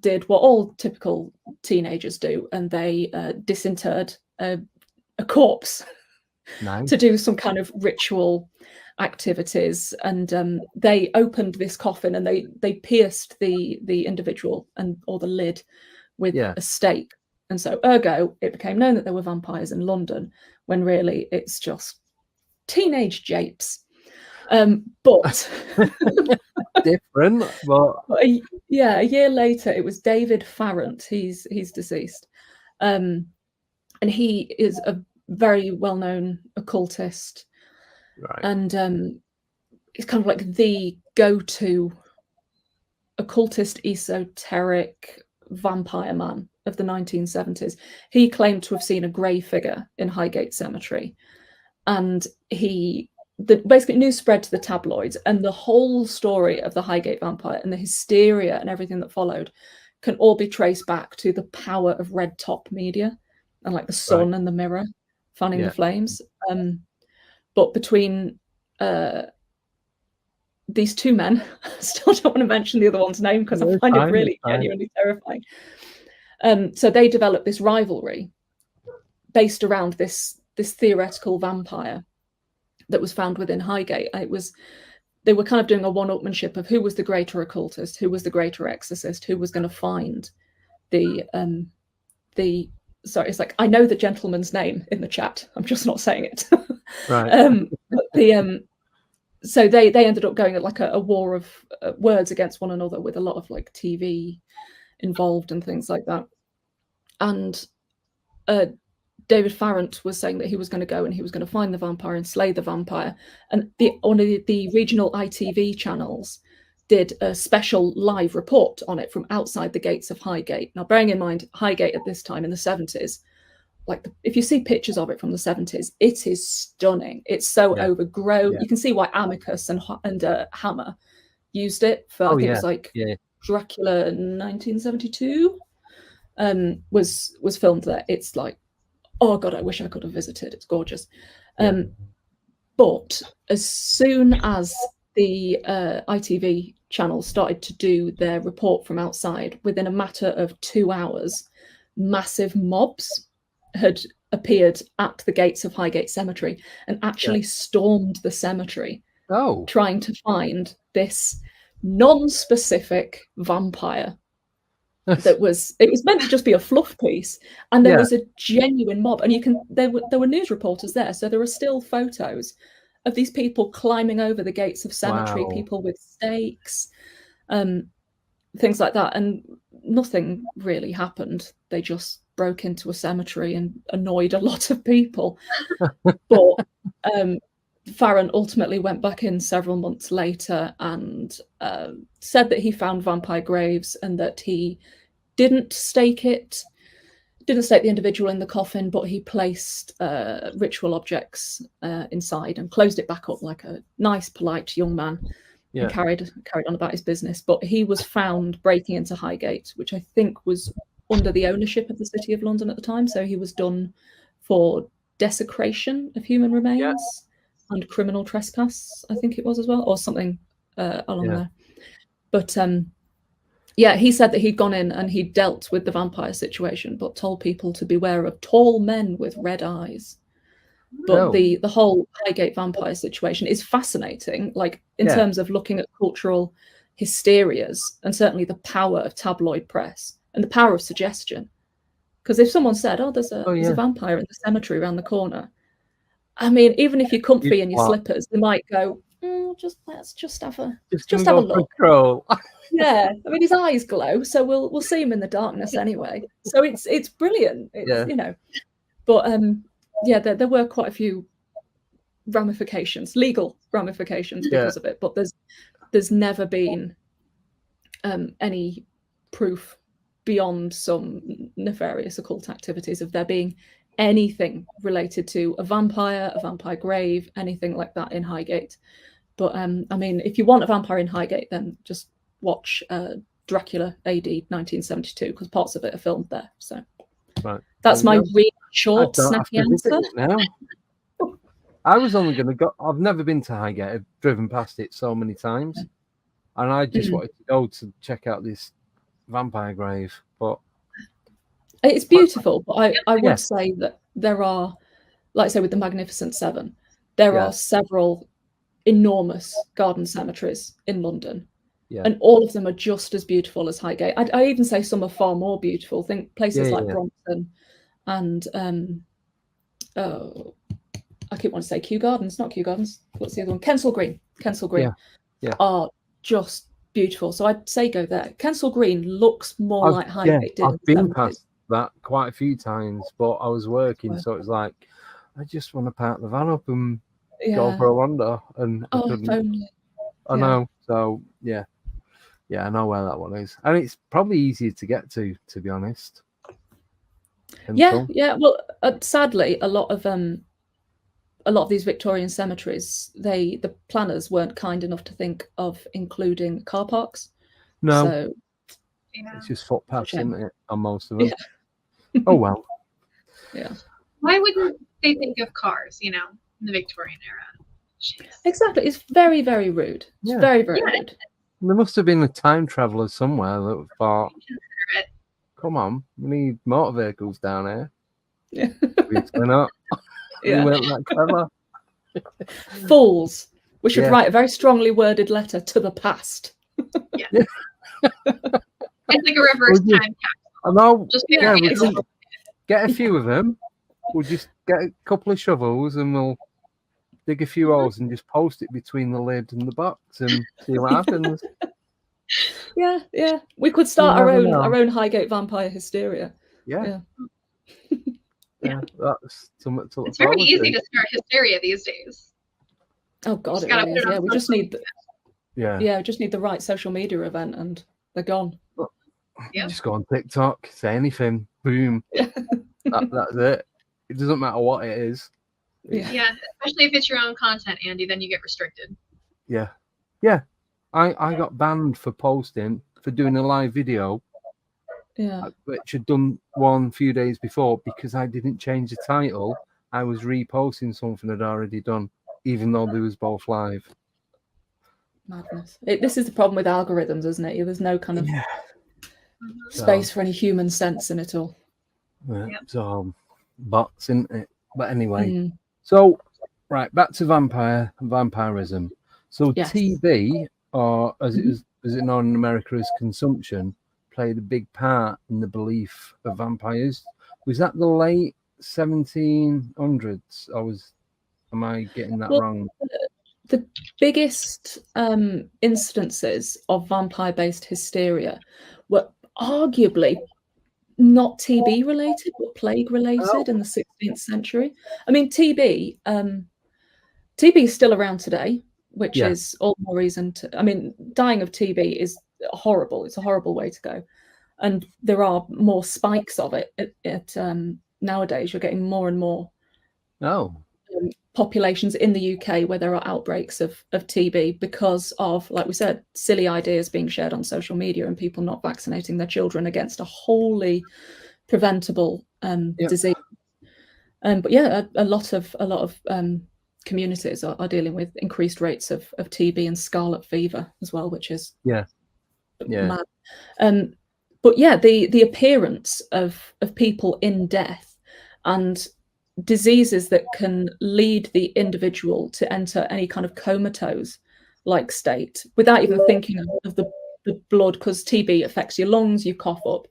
did what all typical teenagers do, and they disinterred a corpse to do some kind of ritual activities. And they opened this coffin and they pierced the individual or the lid with a stake. And so ergo, it became known that there were vampires in London, when really it's just teenage japes. But different. But a year later, it was David Farrant. He's deceased. And he is a very well-known occultist. And it's kind of like the go-to occultist, esoteric vampire man of the 1970s. He claimed to have seen a grey figure in Highgate Cemetery, and basically news spread to the tabloids, and the whole story of the Highgate vampire and the hysteria and everything that followed can all be traced back to the power of red top media and like the sun and the mirror fanning the flames. But between these two men, I still don't want to mention the other one's name because I find it really genuinely terrifying. So they developed this rivalry based around this theoretical vampire that was found within Highgate. They were kind of doing a one-upmanship of who was the greater occultist, who was the greater exorcist, who was going to find the sorry, it's like, I know the gentleman's name in the chat, I'm just not saying it. Right. So they ended up going at like a war of words against one another, with a lot of like TV involved and things like that. And David Farrant was saying that he was going to go and he was going to find the vampire and slay the vampire. And one of the regional ITV channels did a special live report on it from outside the gates of Highgate. Now, bearing in mind, Highgate at this time in the 70s, like if you see pictures of it from the 70s, it is stunning. It's so overgrown. You can see why Amicus and Hammer used it for, I think it was like Dracula 1972 was filmed there. It's like, oh God, I wish I could have visited. It's gorgeous. But as soon as the ITV channel started to do their report from outside, within a matter of 2 hours, massive mobs had appeared at the gates of Highgate Cemetery and actually stormed the cemetery, trying to find this non-specific vampire. It was meant to just be a fluff piece, and there was a genuine mob, and there were news reporters there, so there are still photos of these people climbing over the gates of cemetery, people with stakes, things like that, and nothing really happened. They just broke into a cemetery and annoyed a lot of people. But Farron ultimately went back in several months later and said that he found vampire graves and that he didn't stake the individual in the coffin, but he placed ritual objects inside and closed it back up like a nice, polite young man, and carried on about his business. But he was found breaking into Highgate, which I think was under the ownership of the City of London at the time. So he was done for desecration of human remains and criminal trespass, I think it was as well, or something along there. But he said that he'd gone in and he'd dealt with the vampire situation, but told people to beware of tall men with red eyes. But the whole Highgate vampire situation is fascinating, like in terms of looking at cultural hysterias and certainly the power of tabloid press and the power of suggestion. Because if someone said, there's a vampire in the cemetery around the corner, I mean, even if you're comfy in your slippers, they might go, let's just have a look. Yeah, I mean, his eyes glow, so we'll see him in the darkness anyway. So it's brilliant. But there were quite a few ramifications, legal ramifications because of it. But there's never been any proof beyond some nefarious occult activities of there being anything related to a vampire grave, anything like that in Highgate. But I mean, if you want a vampire in Highgate, then just watch Dracula AD 1972, because parts of it are filmed there. So that's my really short, snappy answer. Now. I was only going to go. I've never been to Highgate. I've driven past it so many times, and I just wanted to go to check out this vampire grave. But it's beautiful. But I would say that there are, like I say, with the Magnificent Seven, there are several enormous garden cemeteries in London. And all of them are just as beautiful as Highgate. I even say some are far more beautiful. Think places like Brompton and I keep wanting to say Kew Gardens, not Kew Gardens. What's the other one? Kensal Green. Kensal Green are just beautiful. So I'd say go there. Kensal Green looks more like Highgate did. I've been past that quite a few times, but I was working, so it was like I just want to park the van up and go for a wander, and I couldn't. I know. So yeah, I know where that one is, and it's probably easier to get to be honest. Yeah. Well, sadly, a lot of these Victorian cemeteries, the planners weren't kind enough to think of including car parks. No, so it's just footpaths, isn't it, on most of them? Yeah. Oh well. Yeah. Why wouldn't they think of cars, in the Victorian era? Jeez. Exactly. It's very, very rude. It's very, very rude. There must have been a time traveller somewhere that thought, Consider it. come on, we need motor vehicles down here. Yeah. Obviously not. We weren't that clever. Fools. We should Yeah. write a very strongly worded letter to the past. Yeah. It's like a reverse Would you- time capsule. I know. Just Yeah, making we it can get a few of them. We'll just get a couple of shovels and we'll dig a few holes and just post it between the lid and the box and see what happens. Yeah, yeah. We could start You our never own know. Highgate vampire hysteria. Yeah. Yeah. That's something to look It's very forward easy to. to start hysteria these days. Oh God, Just it gotta really put is. it on Yeah, we just need Yeah. we just need the right social media event and they're gone. Yeah. Just go on TikTok, say anything, boom. Yeah. That's it. It doesn't matter what it is. Yeah. Yeah, especially if it's your own content, Andy, then you get restricted. Yeah. Yeah. I got banned for posting, for doing a live video, Yeah. which had done one few days before because I didn't change the title. I was reposting something I'd already done, even though they was both live. Madness. This is the problem with algorithms, isn't it? There's no kind of Yeah. space for any human sense in it all. Yeah. Yep. So bots, isn't it? But anyway, Mm. so right, back to vampirism. So Yes. TB, or as it known in America as consumption, played a big part in the belief of vampires. Was that the late 1700s? Am I getting that wrong? The biggest instances of vampire-based hysteria were arguably not TB related, but plague related in the 16th century. I mean, TB is still around today, which is all the more reason to. I mean, dying of TB is horrible. It's a horrible way to go, and there are more spikes of it nowadays. You're getting more and more populations in the UK where there are outbreaks of TB because of, like we said, silly ideas being shared on social media and people not vaccinating their children against a wholly preventable disease. But yeah, a lot of communities are dealing with increased rates of TB and scarlet fever as well, which is mad. But yeah, the appearance of people in death and diseases that can lead the individual to enter any kind of comatose like state without even thinking of the blood, because TB affects your lungs, you cough up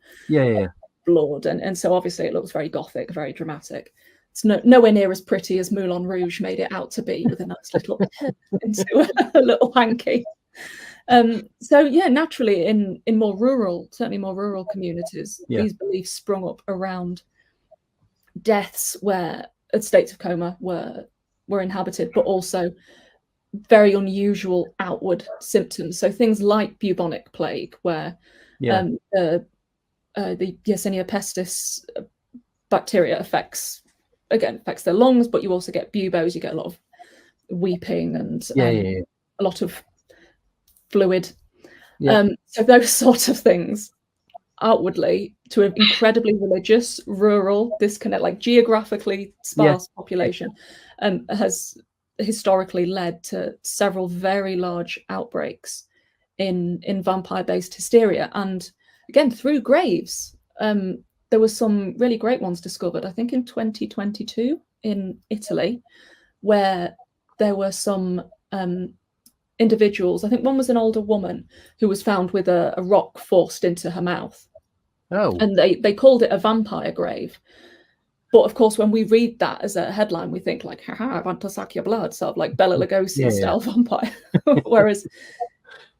blood, and so obviously it looks very gothic, very dramatic. It's nowhere near as pretty as Moulin Rouge made it out to be, with a nice little head into a little hanky. So yeah, naturally in more rural, certainly more rural communities, these beliefs sprung up around deaths where states of coma were inhabited, but also very unusual outward symptoms. So things like bubonic plague, where the Yersinia pestis bacteria affects their lungs, but you also get buboes, you get a lot of weeping and a lot of fluid. So those sort of things outwardly to an incredibly religious, rural, disconnect, like geographically sparse population has historically led to several very large outbreaks in vampire-based hysteria. And again, through graves, there were some really great ones discovered, I think in 2022 in Italy, where there were some individuals. I think one was an older woman who was found with a rock forced into her mouth. And they called it a vampire grave. But of course, when we read that as a headline, we think like, haha, I want to suck your blood, sort of like Bela Lugosi style vampire. Whereas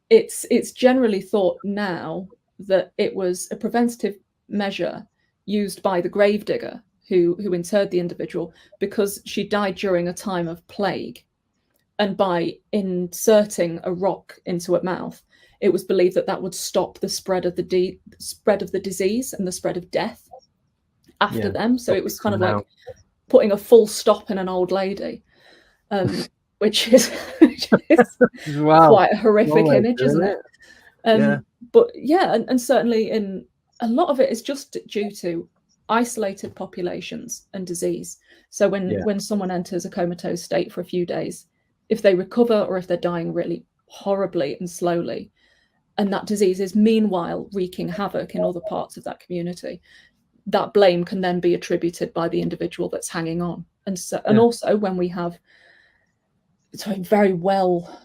it's generally thought now that it was a preventative measure used by the gravedigger who interred the individual because she died during a time of plague. and by inserting a rock into a mouth, it was believed that that would stop the spread of the disease and the spread of death after them. So it was kind of like putting a full stop in an old lady, which is quite a horrific image, isn't it? But yeah, and certainly in a lot of it is just due to isolated populations and disease. So when someone enters a comatose state for a few days, if they recover or if they're dying really horribly and slowly, and that disease is meanwhile wreaking havoc in other parts of that community, that blame can then be attributed by the individual that's hanging on. And so, and also when we have very well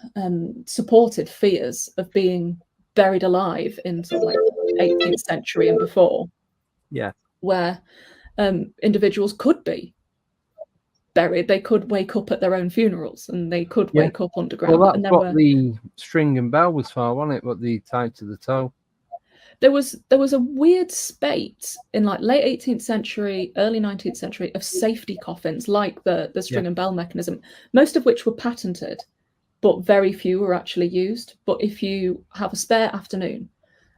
supported fears of being buried alive in sort of like 18th century and before, where individuals could be buried, they could wake up at their own funerals, and they could wake up underground. Well, that's and what the string and bell was for, wasn't it? What the tied to the toe. There was a weird spate in like late 18th century, early 19th century of safety coffins, like the string and bell mechanism, most of which were patented, but very few were actually used. But if you have a spare afternoon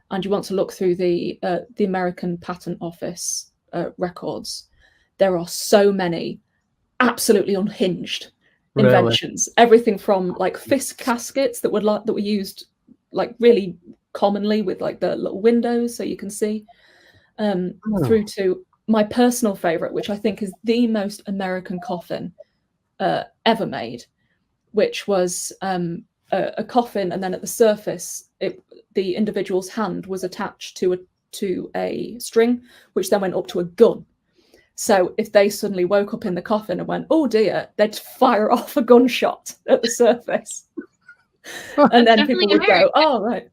and you want to look through the American Patent Office records, there are so many absolutely unhinged inventions. Everything from like fist caskets that were used like really commonly with like the little windows so you can see, through to my personal favorite, which I think is the most American coffin ever made, which was a coffin, and then at the surface the individual's hand was attached to a string, which then went up to a gun. So if they suddenly woke up in the coffin and went, oh dear, they'd fire off a gunshot at the surface. And then people would go, oh, right.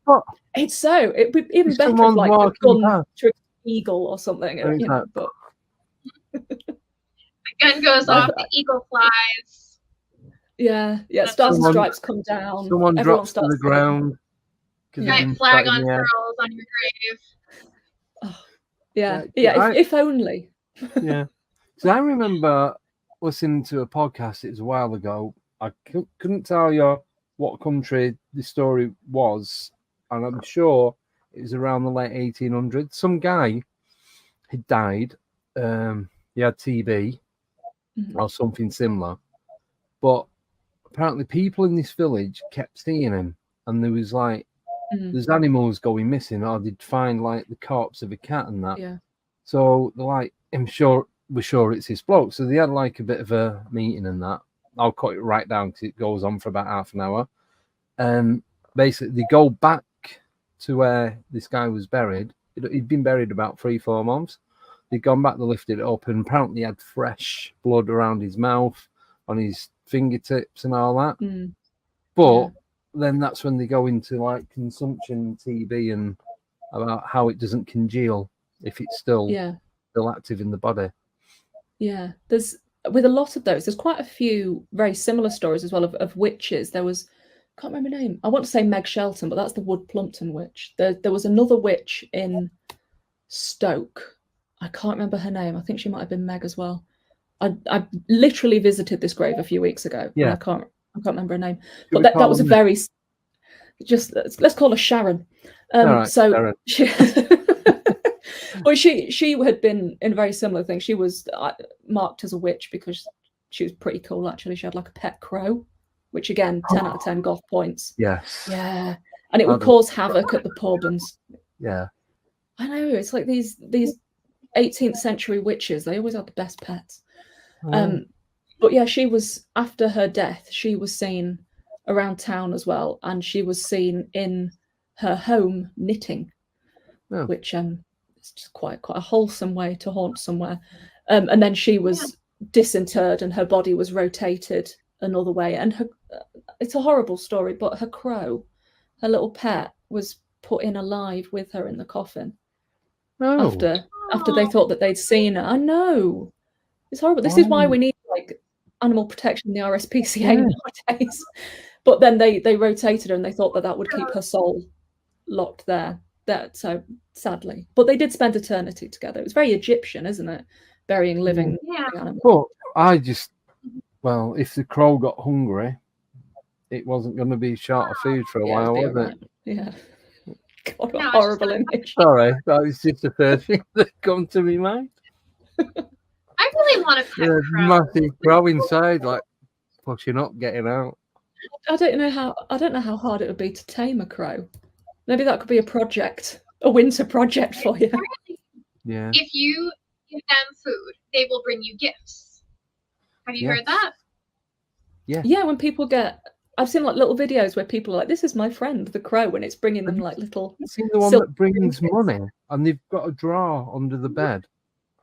It's so, it'd be even better if like a gun tricked eagle or something. You know, but... the gun goes off, the eagle flies. Yeah, Stars and Stripes come down. Someone drops to the ground. Flag on curls on your grave. Oh, if only. So I remember listening to a podcast, it was a while ago. I couldn't tell you what country the story was, and I'm sure it was around the late 1800s. Some guy had died. He had TB or something similar, but apparently people in this village kept seeing him, and there was like there's animals going missing, or they'd find like the corpse of a cat and that. So they're like, we're sure it's this bloke. So they had like a bit of a meeting and that. I'll cut it right down because it goes on for about half an hour. And basically they go back to where this guy was buried. He'd been buried about 3-4 months. They'd gone back, they lifted it up, and apparently he had fresh blood around his mouth, on his fingertips and all that. But then that's when they go into like consumption TB and about how it doesn't congeal if it's still active in the body. There's, with a lot of those, there's quite a few very similar stories as well of witches. There was, I can't remember her name, I want to say Meg Shelton, but that's the Wood Plumpton witch. There was another witch in Stoke, I can't remember her name, I think she might have been Meg as well. I literally visited this grave a few weeks ago. I can't remember her name, but that was a very, just let's call her Sharon. So Sharon. Well, she had been in a very similar thing. She was marked as a witch because she was pretty cool, actually. She had like a pet crow, which again, 10 out of 10 goth points. And it would cause havoc at the pub. And I know, it's like these 18th century witches, they always had the best pets. But yeah, she was, after her death, she was seen around town as well, and she was seen in her home knitting, which it's just quite a wholesome way to haunt somewhere. And then she was disinterred, and her body was rotated another way. And it's a horrible story, but her crow, her little pet, was put in alive with her in the coffin after they thought that they'd seen her. I know, it's horrible. This is why we need like animal protection, the RSPCA nowadays. But then they rotated her, and they thought that would keep her soul locked there. So sadly, but they did spend eternity together. It was very Egyptian, isn't it? Burying living animals. But I just, well, if the crow got hungry, it wasn't going to be short of food for a while, was it? Yeah. God, what No, a horrible image. Sorry, that was just the first thing that come to my mind. I really want to pet The crow. massive crow inside, like pushing up, getting out. I don't know how hard it would be to tame a crow. Maybe that could be a project, a winter project for you. Yeah. If you give them food, they will bring you gifts. Have you Yes. heard that? Yeah, when people get, I've seen like little videos where people are like, "This is my friend, the crow," and it's bringing them like little. See the one silk that brings trinkets. money, and they've got a drawer under the bed,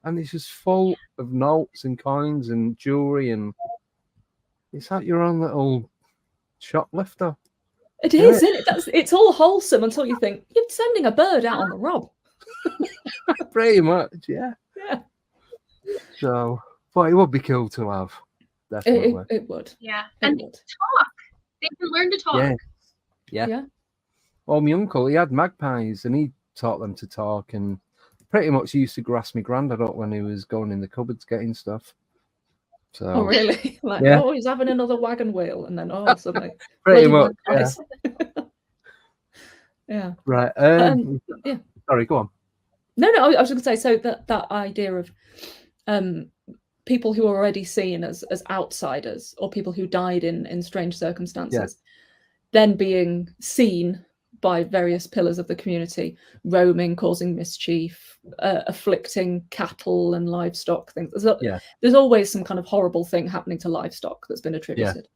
and it's just full of notes and coins and jewelry, and it's like your own little shoplifter. It is, isn't it? It's all wholesome until you think you're sending a bird out on the rob. Pretty much, yeah. Yeah. So, but it would be cool to have. Definitely. It would. Yeah. It And would. talk. They can learn to talk. Yeah. Well, my uncle, he had magpies, and he taught them to talk, and pretty much used to grass my granddad up when he was going in the cupboards getting stuff. So, Oh, really? Like, Yeah. oh, he's having another wagon wheel, and then suddenly. pretty bloody much, yeah. magpies. Yeah. Right. Yeah. Sorry, go on. No, I was going to say, so that idea of people who are already seen as outsiders, or people who died in strange circumstances, then being seen by various pillars of the community, roaming, causing mischief, afflicting cattle and livestock things. There's always some kind of horrible thing happening to livestock that's been attributed.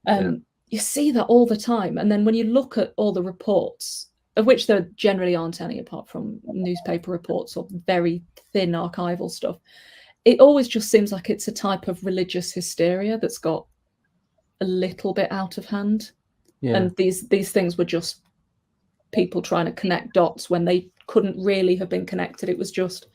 You see that all the time. And then when you look at all the reports, of which there generally aren't any apart from newspaper reports or very thin archival stuff, it always just seems like it's a type of religious hysteria that's got a little bit out of hand. Yeah. And these things were just people trying to connect dots when they couldn't really have been connected. It was just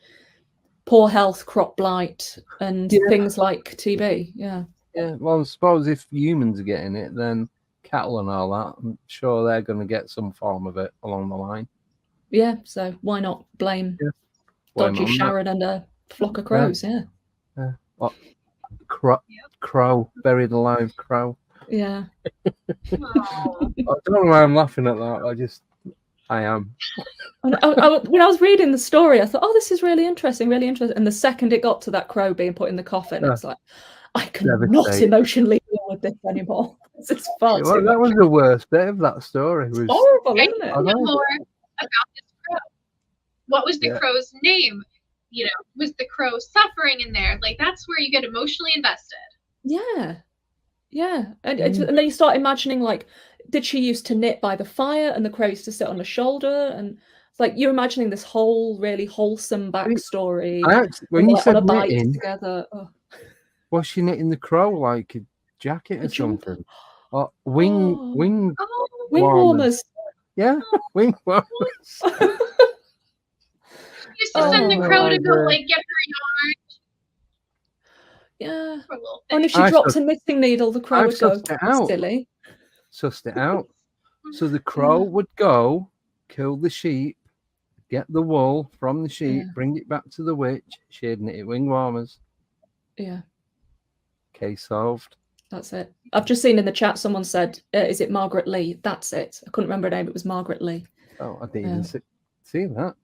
poor health, crop blight, and things like TB. Yeah. Yeah. Well, I suppose if humans are getting it, then cattle and all that, I'm sure they're going to get some form of it along the line. Yeah. So why not blame dodgy Sharon and a flock of crows? Yeah. What? Crow, buried alive crow. Yeah. I don't know why I'm laughing at that. I am. When I was reading the story, I thought, oh, this is really interesting, really interesting. And the second it got to that crow being put in the coffin, it's like, I cannot emotionally deal with this anymore. It's far too much. That was the worst bit of that story. Was horrible, isn't it? I know more about this crow. What was the crow's name? You know, was the crow suffering in there? Like, that's where you get emotionally invested. Yeah. Yeah. And then you start imagining, like, did she used to knit by the fire and the crow used to sit on her shoulder? And it's like you're imagining this whole really wholesome backstory. When you said knitting together. Oh. Was she knitting the crow like a jacket or something? Or wing warmers. Yeah, wing warmers. Used to send the crow to go like get her yarn. Yeah. And if she drops a knitting needle, the crow would go silly. Sussed it out. So the crow would go, kill the sheep, get the wool from the sheep, bring it back to the witch. She'd knit it wing warmers. Yeah. Case solved. That's it. I've just seen in the chat someone said, is it Margaret Lee? That's it. I couldn't remember her name. It was Margaret Lee. Oh, I didn't even see that.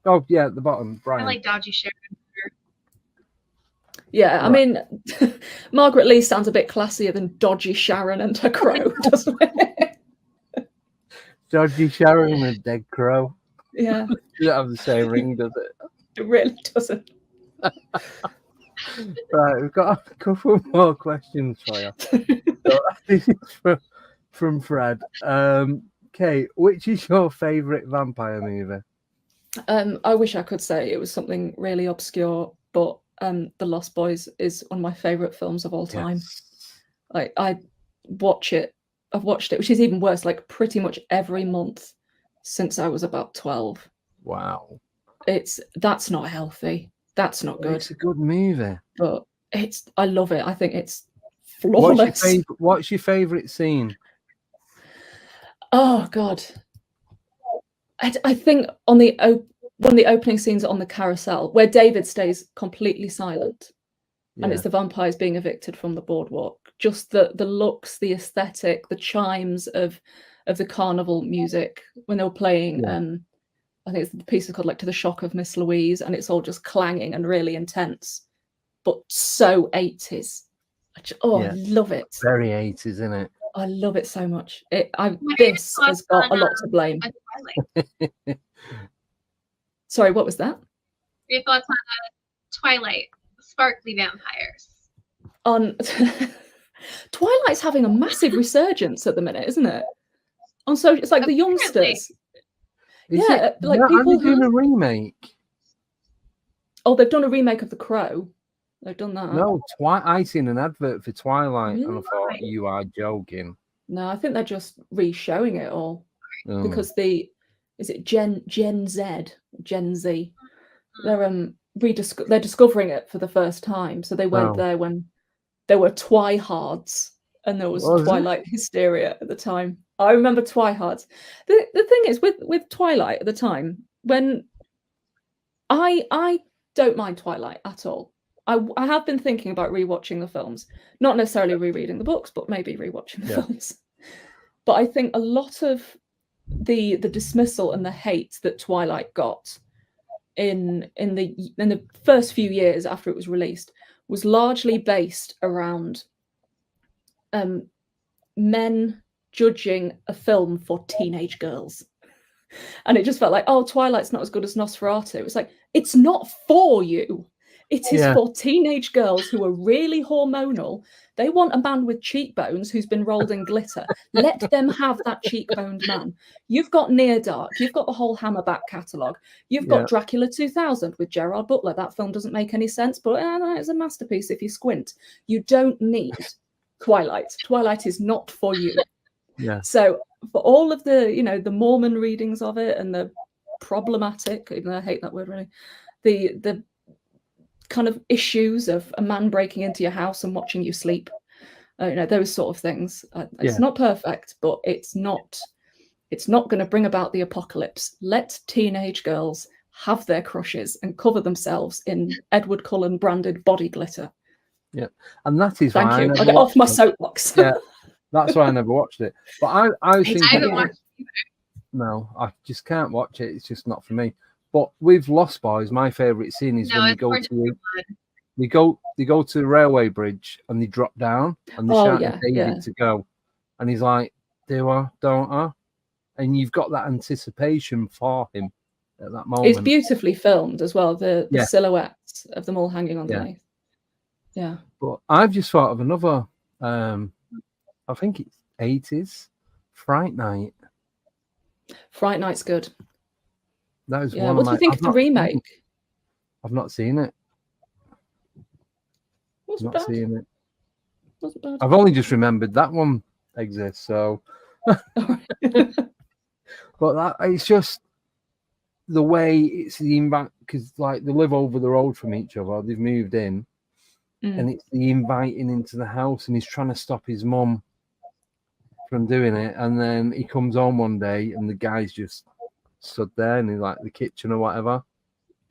Oh, yeah, at the bottom, Brian. I like dodgy Sharon. Yeah, right. I mean, Margaret Lee sounds a bit classier than dodgy Sharon and her crow, doesn't it? Dodgy Sharon and a dead crow. Yeah. You don't have the same ring, does it? It really doesn't. Right, we've got a couple more questions for you. So, this is from Fred. Kate, which is your favourite vampire movie? I wish I could say it was something really obscure, but The Lost Boys is one of my favourite films of all time. Yes. I watch it. I've watched it, which is even worse, like pretty much every month since I was about 12. Wow. That's not healthy. That's not good. It's a good movie. But I love it. I think it's flawless. What's your favourite scene? Oh God. I think one of the opening scenes on the carousel where David stays completely silent and it's the vampires being evicted from the boardwalk. just the looks, the aesthetic, the chimes of the carnival music when they were playing. I think the piece is called like To the Shock of Miss Louise, and it's all just clanging and really intense, but so 80s. I love it. Very 80s, isn't it? I love it so much. This has got a lot to blame. Sorry, what was that? Your thoughts on Twilight, sparkly vampires? Twilight's having a massive resurgence at the minute, isn't it? So it's like the youngsters. Like people doing a remake. Oh, they've done a remake of The Crow. They've done that. No, I seen an advert for Twilight, and I thought, you are joking. No, I think they're just re-showing it all because is it Gen Z? They're discovering it for the first time. So they went there when there were Twihards and there was Twilight hysteria at the time. I remember Twihards. The thing is with Twilight at the time, when I don't mind Twilight at all. I have been thinking about rewatching the films, not necessarily rereading the books, but maybe rewatching the films. But I think a lot of the dismissal and the hate that Twilight got in the first few years after it was released was largely based around men judging a film for teenage girls. And it just felt like, oh, Twilight's not as good as Nosferatu. It's like, it's not for you. It is for teenage girls who are really hormonal. They want a man with cheekbones who's been rolled in glitter. Let them have that cheekboned man. You've got Near Dark. You've got the whole Hammerback catalogue. You've got Dracula 2000 with Gerard Butler. That film doesn't make any sense, but it's a masterpiece if you squint. You don't need Twilight. Twilight is not for you. Yeah. So for all of the, the Mormon readings of it and the problematic, even though I hate that word really, the kind of issues of a man breaking into your house and watching you sleep, those sort of things. It's not perfect, but it's not going to bring about the apocalypse. Let teenage girls have their crushes and cover themselves in Edward Cullen branded body glitter. Yeah, and that is Thank why you. I get off my soapbox. Yeah, that's why I never watched it. But I was thinking, I haven't watched it either. No, I just can't watch it. It's just not for me. But with Lost Boys, my favourite scene is when they go to the railway bridge and they drop down and they shout at David to go, and he's like, "Do I? Don't I?" And you've got that anticipation for him at that moment. It's beautifully filmed as well. The silhouettes of them all hanging underneath. Yeah. But I've just thought of another. I think it's 80s Fright Night. Fright Night's good. That is one. What do you think of the remake? I've not seen it. Wasn't bad. I've only just remembered that one exists. So, but it's just the way it's the invite, because like they live over the road from each other. They've moved in, and it's the inviting into the house, and he's trying to stop his mum from doing it, and then he comes home one day, and the guy's just stood there in like the kitchen or whatever,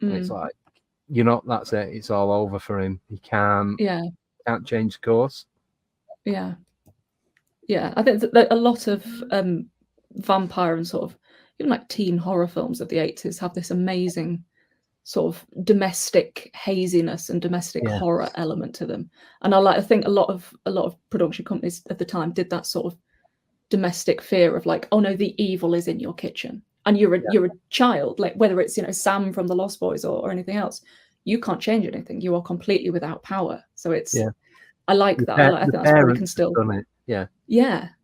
and it's like, that's it. It's all over for him. He can't change course. Yeah. I think that a lot of vampire and sort of even like teen horror films of the 80s have this amazing sort of domestic haziness and domestic horror element to them. And I think a lot of production companies at the time did that sort of domestic fear of like, oh no, the evil is in your kitchen. And you're a child, like whether it's Sam from the Lost Boys or anything else, you can't change anything. You are completely without power. So it's I like that. I think that's why we can still done it. Yeah.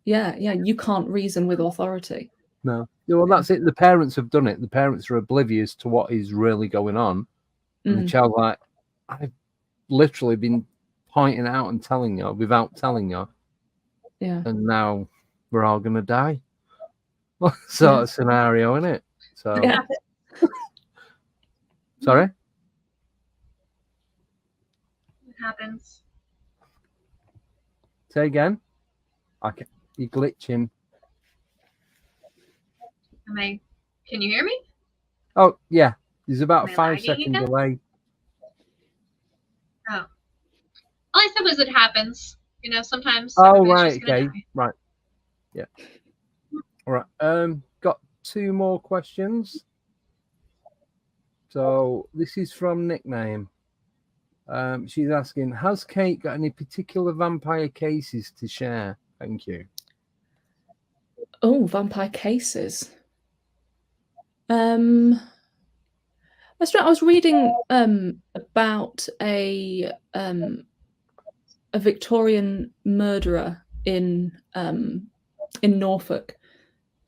You can't reason with authority. No. Well, that's it. The parents have done it. The parents are oblivious to what is really going on. And the child's like, I've literally been pointing out and telling you without telling you. Yeah. And now we're all gonna die. Sort of scenario, isn't it? So sorry? What happens? Say again. You're glitching. Can you hear me? Oh yeah. There's about a Am I 5-second lagging again? delay. Oh. All I said was it happens. You know, sometimes Oh, everybody's right. just gonna Okay. die. Right. Yeah. All right. Got 2 more questions. So this is from Nickname. She's asking, has Kate got any particular vampire cases to share? Thank you. Oh, vampire cases. I was reading about a Victorian murderer in Norfolk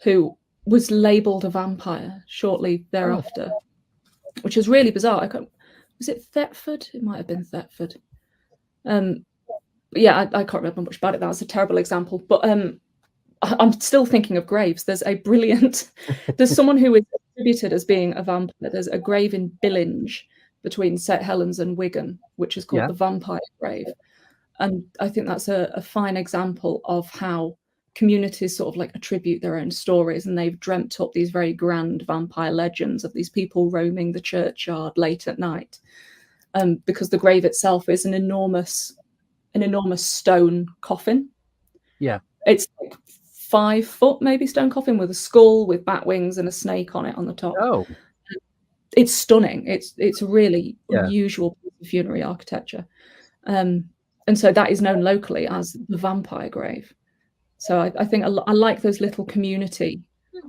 who was labelled a vampire shortly thereafter, which is really bizarre. Was it Thetford? It might have been Thetford. But yeah, I can't remember much about it. That was a terrible example. But I'm still thinking of graves. There's a brilliant. There's someone who is attributed as being a vampire. There's a grave in Billinge between St Helens and Wigan, which is called the Vampire Grave. And I think that's a fine example of how communities sort of like attribute their own stories, and they've dreamt up these very grand vampire legends of these people roaming the churchyard late at night. Because the grave itself is an enormous stone coffin. Yeah. It's like 5 foot maybe stone coffin with a skull with bat wings and a snake on it on the top. Oh. It's stunning. It's really unusual funerary architecture. And so that is known locally as the vampire grave. So I think I like those little community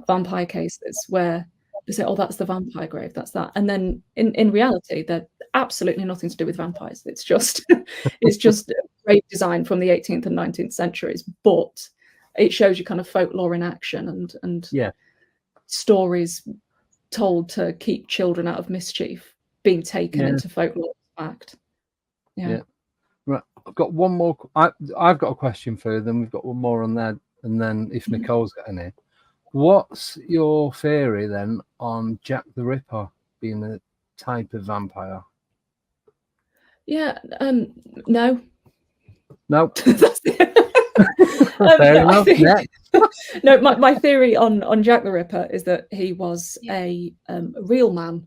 vampire cases where they say, oh, that's the vampire grave, that's that. And then in reality, they're absolutely nothing to do with vampires. It's just it's just grave design from the 18th and 19th centuries, but it shows you kind of folklore in action and stories told to keep children out of mischief being taken into folklore fact. Yeah. Right. I've got one more. I've got a question for you. Then we've got one more on there, and then if Nicole's got any, what's your theory then on Jack the Ripper being a type of vampire? Yeah. No. No. No, my theory on Jack the Ripper is that he was a real man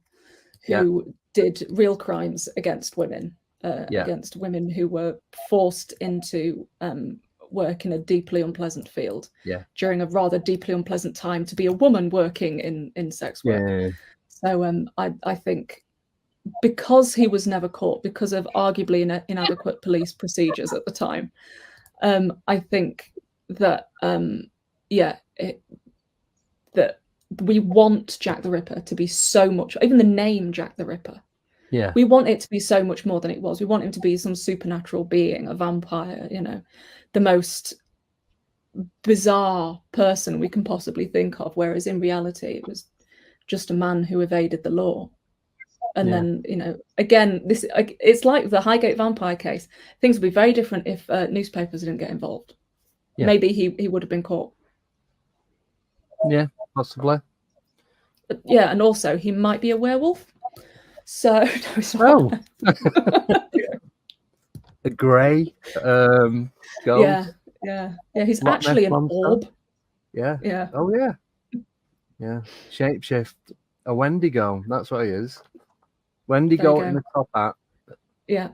who did real crimes against women. Against women who were forced into work in a deeply unpleasant field during a rather deeply unpleasant time to be a woman working in sex work. So I think because he was never caught, because of arguably inadequate police procedures at the time, I think that that we want Jack the Ripper to be so much, even the name Jack the Ripper. Yeah. We want it to be so much more than it was. We want him to be some supernatural being, a vampire, you know, the most bizarre person we can possibly think of. Whereas in reality, it was just a man who evaded the law. And then, you know, again, it's like the Highgate vampire case. Things would be very different if newspapers didn't get involved. Yeah. Maybe he would have been caught. Yeah, possibly. But, yeah, and also he might be a werewolf. So no, a grey ghost. Yeah. He's actually an orb. Yeah. Oh yeah. Shapeshift. A Wendigo. That's what he is. Wendigo in the top hat. Yeah.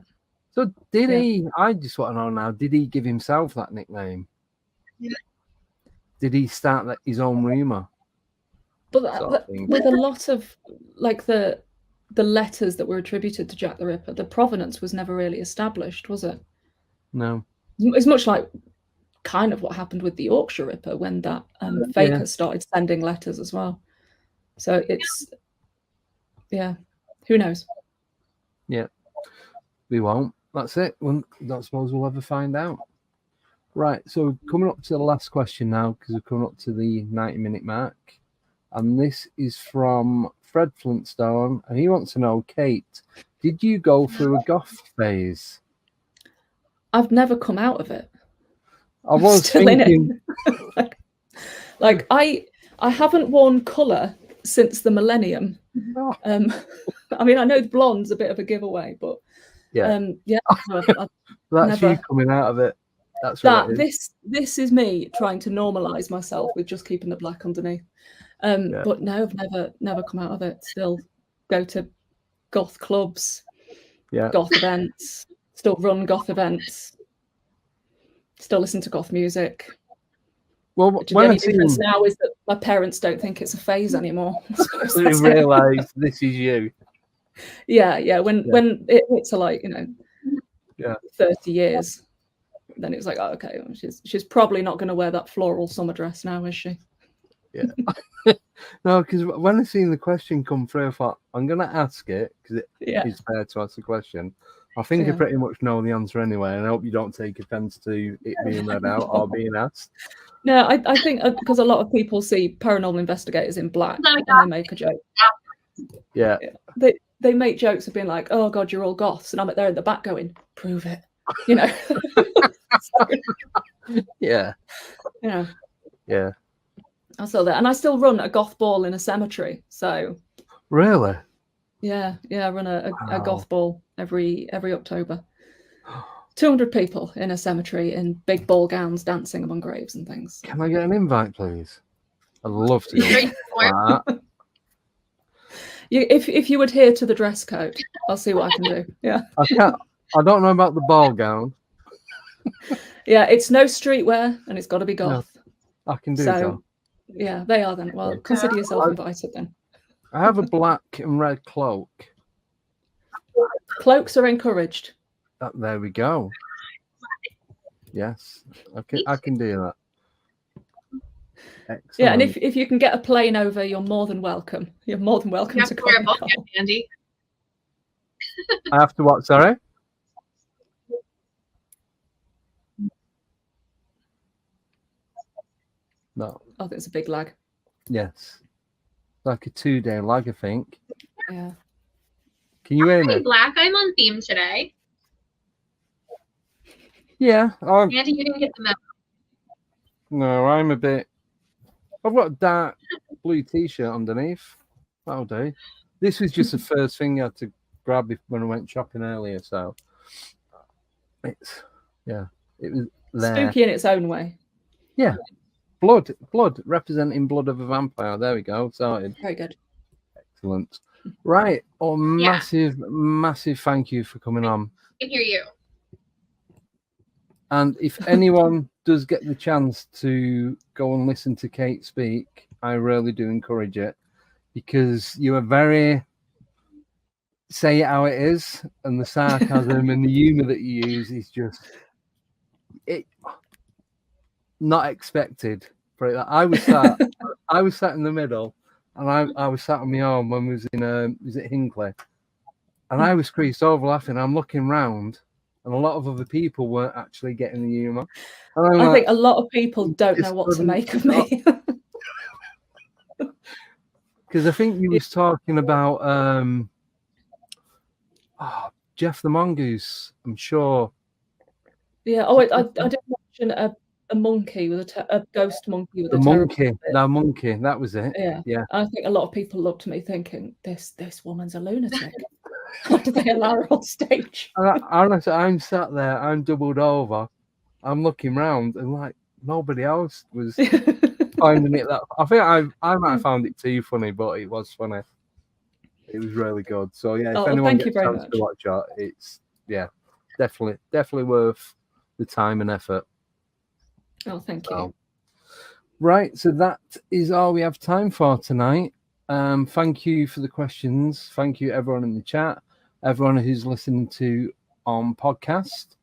So did he? I just want to know now. Did he give himself that nickname? Yeah. Did he start his own rumor? But with a lot of like the letters that were attributed to Jack the Ripper, the provenance was never really established, was it? No. It's much like kind of what happened with the Yorkshire Ripper when that faker started sending letters as well. So it's, who knows? Yeah, we won't. That's it. I don't suppose we'll ever find out. Right, so coming up to the last question now, because we're coming up to the 90-minute mark. And this is from Fred Flintstone, and he wants to know, Kate, did you go through a goth phase? I've never come out of it. I was still thinking... in it. like I haven't worn colour since the millennium. No. I mean, I know blonde's a bit of a giveaway, but I've that's never... you coming out of it. That's what it is. This is me trying to normalise myself with just keeping the black underneath. But no, I've never come out of it. Still go to goth clubs, goth events, still run goth events. Still listen to goth music. Well, The when I only see difference now is that my parents don't think it's a phase anymore. they realise this is you. Yeah. When it hits like, 30 years, then it's like, oh, okay, she's probably not going to wear that floral summer dress now, is she? Yeah. No, because when I seen the question come through, I thought I'm going to ask it because it's fair to ask the question. I think I pretty much know the answer anyway, and I hope you don't take offence to it being read out or being asked. No, I think because a lot of people see paranormal investigators in black and they make a joke. Yeah. They make jokes of being like, oh God, you're all goths. And I'm there in the back going, prove it. Yeah. Yeah. I saw that. And I still run a goth ball in a cemetery. So really? Yeah, I run a goth ball every October. 200 people in a cemetery in big ball gowns dancing among graves and things. Can I get an invite, please? I'd love to go. If you adhere to the dress code, I'll see what I can do. Yeah. I don't know about the ball gown. Yeah, it's no streetwear and it's got to be goth. No, I can do that. Yeah, they are then. Well, consider yourself invited then. I have a black and red cloak. Cloaks are encouraged. There we go. Yes, I can do that. Excellent. Yeah, and if you can get a plane over, you're more than welcome. You're more than welcome to come. Andy. I have to what? Sorry. No. Oh, there's a big lag. Yes. Like a 2-day lag, I think. Yeah. Can you hear me? Black, I'm on theme today. Yeah. Andy, you didn't get the memo. No, I'm a bit. I've got a dark blue t-shirt underneath. That'll do. This was just the first thing I had to grab when I went shopping earlier, so it was there. Spooky in its own way. Yeah. Blood representing blood of a vampire. There we go. Sorted. Very good. Excellent. Right. Massive thank you for coming on. I can hear you. And if anyone does get the chance to go and listen to Kate speak, I really do encourage it, because you are very say it how it is, and the sarcasm and the humor that you use is just not expected. I was sat in the middle, and I was sat on my own when we was in was it Hinckley, and I was creased over laughing. I'm looking round, and a lot of other people weren't actually getting the humor. I think a lot of people don't know what to make of me. Because I think you was talking about Jeff the Mongoose, I'm sure. Yeah. Oh, I did mention a monkey with a ghost monkey with a monkey. That monkey. That was it. Yeah. I think a lot of people looked at me thinking, this woman's a lunatic. Why did they allow her on stage? Honestly, I'm sat there, I'm doubled over, I'm looking round, and like nobody else was finding it that. I think I might have found it too funny, but it was funny. It was really good. So yeah, if anyone gets a chance to watch it, it's definitely worth the time and effort. Oh, thank you. Right, so that is all we have time for tonight. Thank you for the questions. Thank you everyone in the chat, everyone who's listening to on podcast.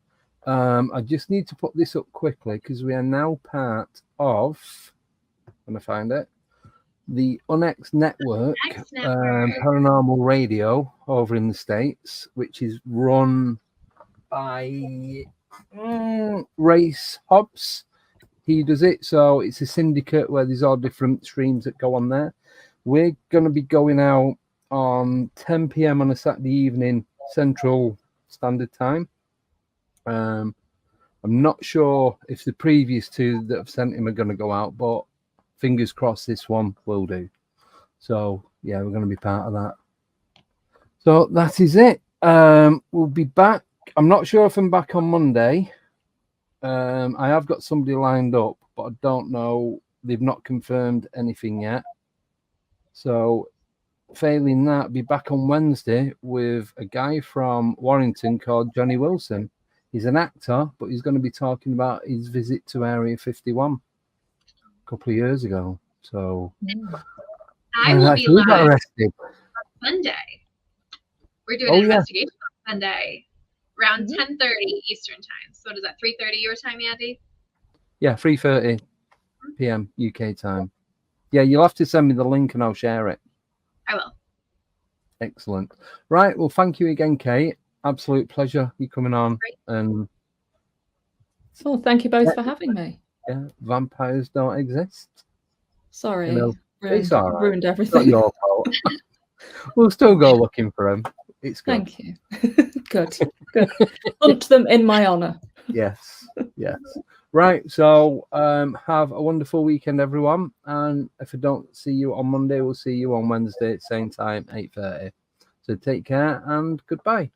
I just need to put this up quickly because we are now part of, when I find it, the Unexplained network, paranormal radio over in the States, which is run by Race Hobbs. He does it, so it's a syndicate where there's all different streams that go on there. We're going to be going out on 10 p.m. on a Saturday evening, Central Standard Time. I'm not sure if the previous two that have sent him are going to go out, but fingers crossed this one will do. So, yeah, we're going to be part of that. So that is it. We'll be back. I'm not sure if I'm back on Monday. I have got somebody lined up, but I don't know. They've not confirmed anything yet. So, failing that, be back on Wednesday with a guy from Warrington called Johnny Wilson. He's an actor, but he's going to be talking about his visit to Area 51 a couple of years ago. So I will be live got on arrested. Sunday. We're doing an investigation on Sunday around 10:30 Eastern time. So what is that, 3:30 your time, Andy? Yeah, 3:30 p.m. UK time. Yeah, you'll have to send me the link and I'll share it. I will. Excellent. Right. Well, thank you again, Kate. Absolute pleasure you coming on. Great. And well, thank you both for having me. yeah, vampires don't exist. Sorry, You know, it's all right. ruined It's everything. not your fault. We'll still go looking for them. It's good. Thank you. Good. Hunt them in my honour. Yes. Right. So have a wonderful weekend, everyone. And if I don't see you on Monday, we'll see you on Wednesday at the same time, 8:30. So take care and goodbye.